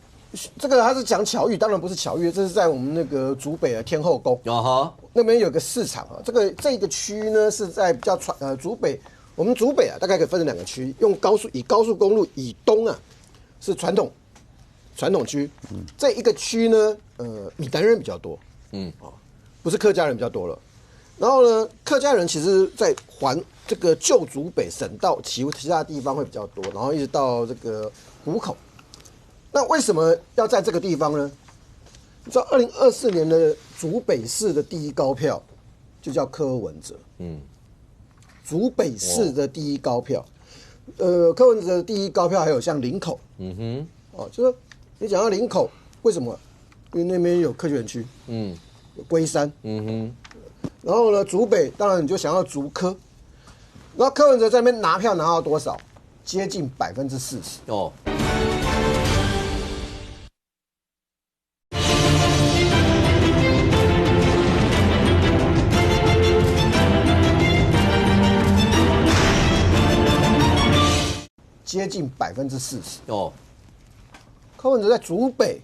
这个他是讲巧遇，当然不是巧遇，这是在我们那个竹北的天后宫那边有个市场啊。这个区呢是在比较竹北，我们竹北啊大概可以分成2个区，以高速公路以东啊是传统区，这一个区呢闽南人比较多，不是客家人比较多了。然后呢，客家人其实在这个旧竹北省道其他地方会比较多，然后一直到这个湖口。那为什么要在这个地方呢？你知道2024年的竹北市的第一高票就叫柯文哲，竹北市的第一高票，柯文哲的第一高票还有像林口，就说你讲到林口，为什么？因为那边有科学园区，有龟山，然后呢，竹北当然你就想要竹科，然后柯文哲在那边拿票拿到多少？接近40%哦。接近40%哦，柯文哲在竹北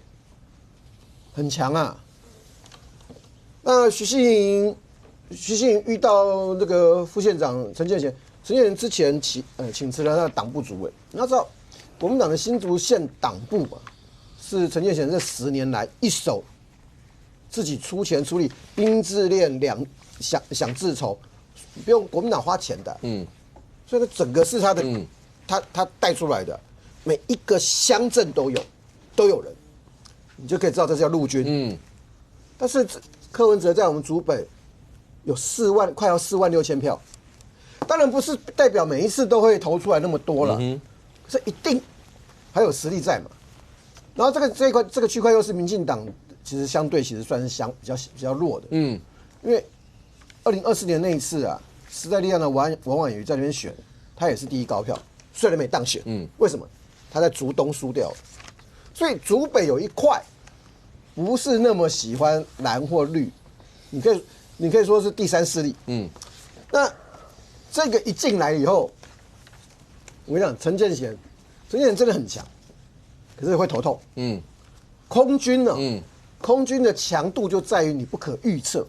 很强啊。那徐信营遇到那个副县长陈建贤之前请辞了他的党部主委。你要知道，国民党的新竹县党部啊，是陈建贤这10年来一手自己出钱处理兵制练饷治筹，不用国民党花钱的，所以它整个是他的。他带出来的每一个乡镇都有人，你就可以知道这叫陆军。但是柯文哲在我们竹北有快要4万6千票，当然不是代表每一次都会投出来那么多了，可是一定还有实力在嘛。然后这个区块又是民进党，其实算是比较弱的，因为2024年那一次啊，时代力量的王婉瑜在那边选，他也是第一高票。虽然没当选，为什么？他在竹东输掉了，所以竹北有一块不是那么喜欢蓝或绿，你可以说是第三势力。那这个一进来以后，我跟你讲，陈建贤真的很强，可是会头痛。空军呢？空军的强度就在于你不可预测，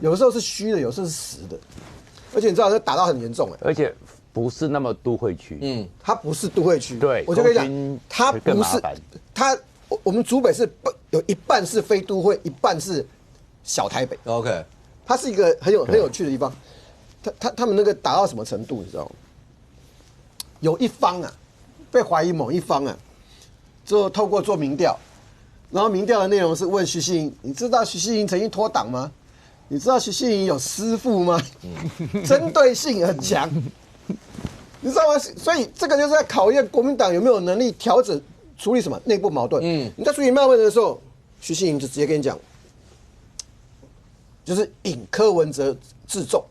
有的时候是虚的，有时候是实的，而且你知道，这打到很严重而且。不是那么都会区，它不是都会区。对，我就跟你讲，它不是我们竹北是有一半是非都会，一半是小台北。OK， 它是一个很有趣的地方。他们那个打到什么程度，你知道吗？有一方啊，被怀疑某一方啊，之后透过做民调，然后民调的内容是问徐熙莹，你知道徐熙莹曾经脱党吗？你知道徐熙莹有师父吗？针对性很强。你知道吗？所以这个就是在考验国民党有没有能力调整处理什么内部矛盾。你在处理矛盾的时候，徐熙莹就直接跟你讲，就是引柯文哲自重，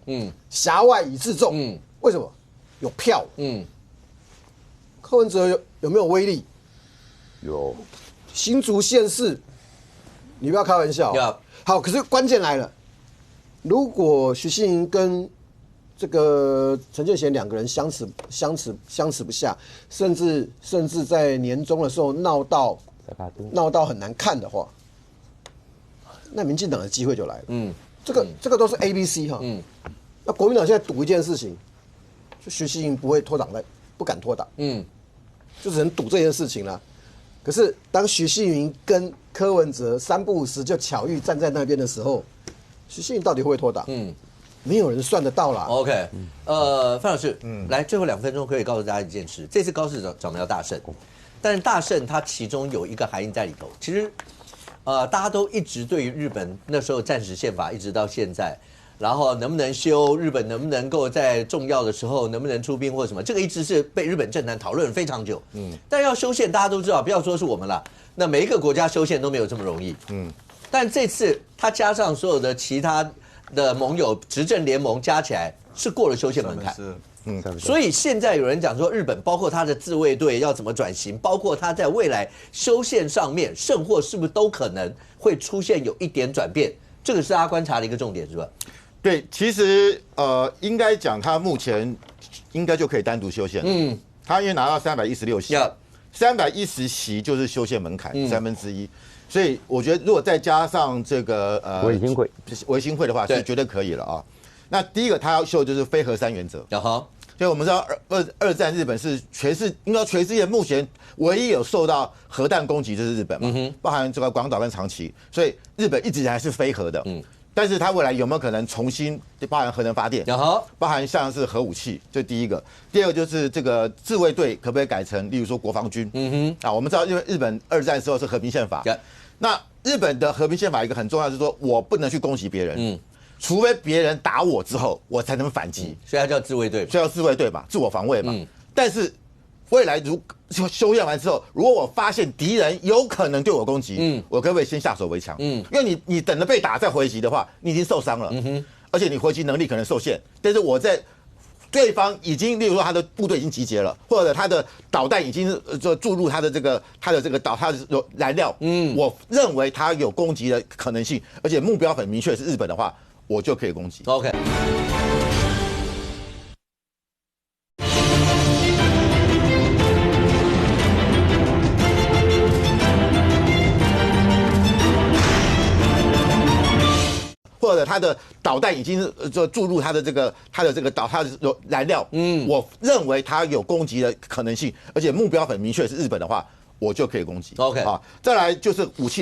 辖外以自重。为什么？有票。柯文哲有没有威力？有。新竹县市，你不要开玩笑。好，可是关键来了，如果徐熙莹跟这个陈建贤2个人相持不下，甚至在年终的时候闹到很难看的话，那民进党的机会就来了。这个都是 ABC 哈。那国民党现在赌一件事情，就徐熙莹不会脱党，不敢脱党，就只能赌这件事情了。可是当许信云跟柯文哲3不5时就巧遇站在那边的时候，许信云到底会不会脱党？没有人算得到啦。OK，范老师，来最后2分钟可以告诉大家一件事，这次高市早苗大胜，但是大胜它其中有一个含义在里头。其实，大家都一直对于日本那时候战时宪法一直到现在，然后能不能修，日本能不能够在重要的时候能不能出兵或什么，这个一直是被日本政坛讨论非常久。但要修宪大家都知道，不要说是我们了，那每一个国家修宪都没有这么容易。但这次他加上所有的其他的盟友执政联盟加起来是过了修宪门槛，所以现在有人讲说日本包括他的自卫队要怎么转型，包括他在未来修宪上面甚或是不是都可能会出现有一点转变，这个是大家观察的一个重点，是吧？对，其实应该讲他目前应该就可以单独修宪。他因为拿到316席，310席就是修宪门槛1/3。所以我觉得，如果再加上这个维新会的话，是绝对可以了啊。那第一个他要秀就是非核三原则。所以我们知道二战日本是全世界目前唯一有受到核弹攻击就是日本嘛，包含这个广岛跟长崎，所以日本一直以来是非核的。但是它未来有没有可能重新包含核能发电，包含像是核武器，这第一个。第二个就是这个自卫队可不可以改成，例如说国防军？我们知道因为日本2战的时候是和平宪法，那日本的和平宪法一个很重要，就是说我不能去攻击别人，除非别人打我之后，我才能反击，所以它叫自卫队，所以叫自卫队嘛，自我防卫嘛。但是未来如修宪完之后，如果我发现敌人有可能对我攻击，我可不可以先下手为强？因为你等着被打再回击的话，你已经受伤了，而且你回击能力可能受限。但是我在对方已经，例如说他的部队已经集结了，或者他的导弹已经注入他的这个燃料，我认为他有攻击的可能性，而且目标很明确是日本的话，我就可以攻击。OK。或者他的导弹已经注入他的这个燃料，我认为他有攻击的可能性，而且目标很明确是日本的话，我就可以攻击。OK， 再来就是武器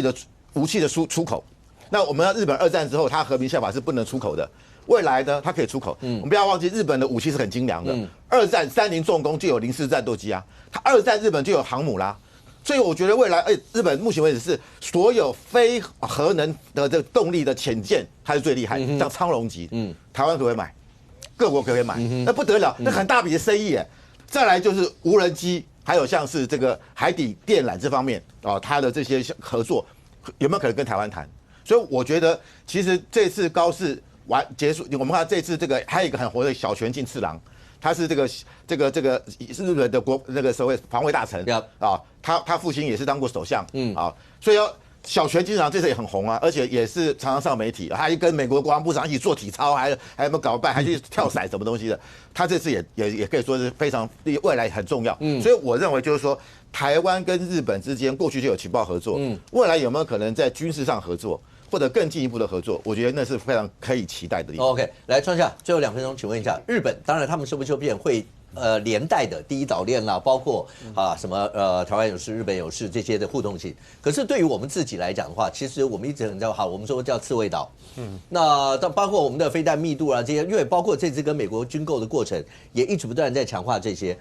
的出口。那我们日本2战之后，它和平宪法是不能出口的。未来呢，它可以出口。我们不要忘记，日本的武器是很精良的。2战30重工就有04战斗机啊，它2战日本就有航母啦。所以我觉得未来，日本目前为止是所有非核能的这个动力的潜舰，它是最厉害，像苍龙级，台湾可不可以买？各国可不可以买？那不得了，那很大笔的生意耶。再来就是无人机，还有像是这个海底电缆这方面它的这些合作有没有可能跟台湾谈？所以我觉得，其实这次高市结束，我们看这次这个还有一个很活的小泉进次郎。他是这个是日本的那个所谓防卫大臣他父亲也是当过首相所以小泉进次郎这次也很红啊，而且也是常常上媒体，还跟美国国防部长一起做体操，还有没有搞办，还去跳伞什么东西的。他这次也可以说是非常未来很重要。所以我认为就是说，台湾跟日本之间过去就有情报合作，未来有没有可能在军事上合作？或者更进一步的合作，我觉得那是非常可以期待的地方。OK， 来创下最后2分钟，请问一下，日本当然他们修不修宪会连带的第一岛链啦，包括什么台湾有事、日本有事这些的互动性。可是对于我们自己来讲的话，其实我们一直很叫我们说叫刺猬岛。那包括我们的飞弹密度啊这些，因为包括这次跟美国军购的过程，也一直不断在强化这些。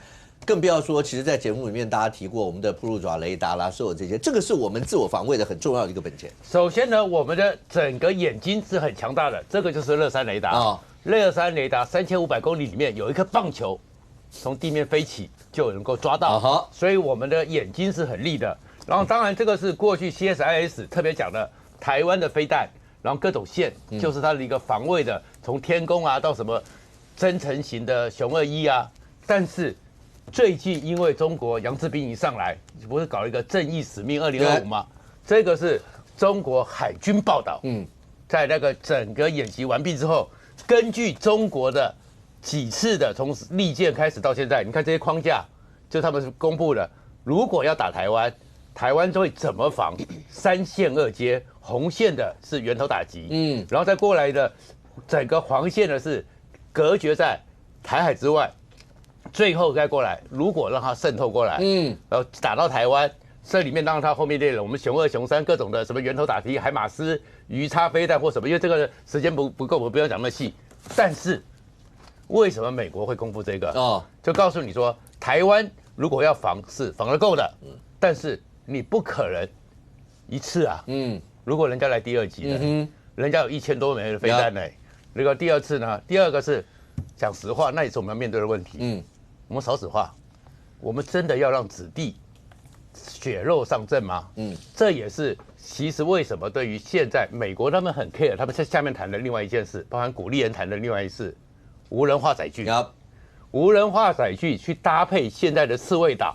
更不要说，其实，在节目里面大家提过我们的铺路爪雷达啦，所有这些，这个是我们自我防卫的很重要的一个本钱。首先呢，我们的整个眼睛是很强大的，这个就是乐山雷达。乐山雷达3500公里里面有一颗棒球从地面飞起就能够抓到，所以我们的眼睛是很利的。然后当然这个是过去 CSIS 特别讲的台湾的飞弹，然后各种线就是它的一个防卫的，从天宫啊到什么增程型的雄2E啊，但是。最近因为中国杨志斌一上来，不是搞了一个正义使命2025吗？这个是中国海军报道。在那个整个演习完毕之后，根据中国的几次的从利剑开始到现在，你看这些框架，就他们是公布了，如果要打台湾，台湾会怎么防？3线2接，红线的是源头打击，然后再过来的整个黄线的是隔绝在台海之外。最后再过来，如果让它渗透过来，打到台湾，这里面当然它后面列了我们熊2、熊3各种的什么源头打击、海马斯、鱼叉飞弹或什么，因为这个时间不够，我不要讲那么细。但是为什么美国会公布这个？就告诉你说，台湾如果要防是防得够的，但是你不可能一次啊，如果人家来第2级呢，人家有1000多枚的飞弹呢，那个第2次呢，第二个是讲实话，那也是我们要面对的问题。我们少子化，我们真的要让子弟血肉上阵吗？这也是其实为什么对于现在美国他们很 care， 他们在下面谈的另外一件事，包含鼓励人谈的另外一事，无人化载具。无人化载具去搭配现在的刺猬岛，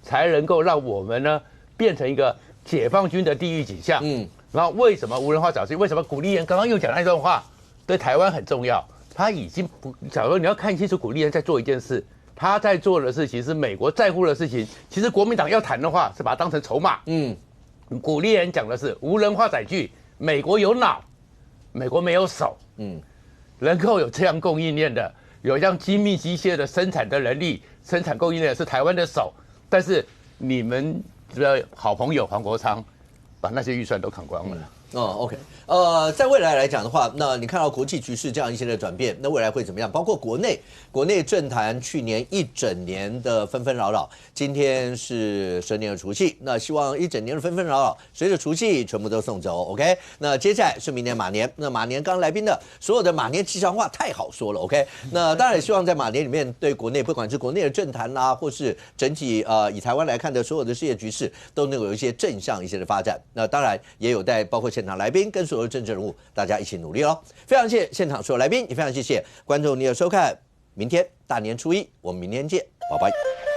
才能够让我们呢变成一个解放军的地狱景象。然后为什么无人化载具？为什么鼓励人刚刚又讲那段话对台湾很重要？他已经不，假如你要看清楚鼓励人在做一件事。他在做的事情是美国在乎的事情，其实国民党要谈的话是把它当成筹码。鼓励人讲的是无人化载具，美国有脑，美国没有手。能够有这样供应链的，有这样精密机械的生产的能力，生产供应链是台湾的手，但是你们的好朋友黄国昌把那些预算都砍光了。OK， 在未来来讲的话，那你看到国际局势这样一些的转变，那未来会怎么样？包括国内政坛去年一整年的纷纷扰扰，今天是蛇年的除夕，那希望一整年的纷纷扰扰随着除夕全部都送走。OK， 那接下来是明年马年，那马年刚刚来宾的所有的马年吉祥话太好说了。OK， 那当然也希望在马年里面对国内不管是国内的政坛啦，或是整体以台湾来看的所有的世界局势，都能够有一些正向一些的发展。那当然也有待包括现场来宾跟所有的政治人物，大家一起努力哦。非常谢谢现场所有来宾，也非常谢谢观众你的收看。明天大年初一，我们明天见，拜拜。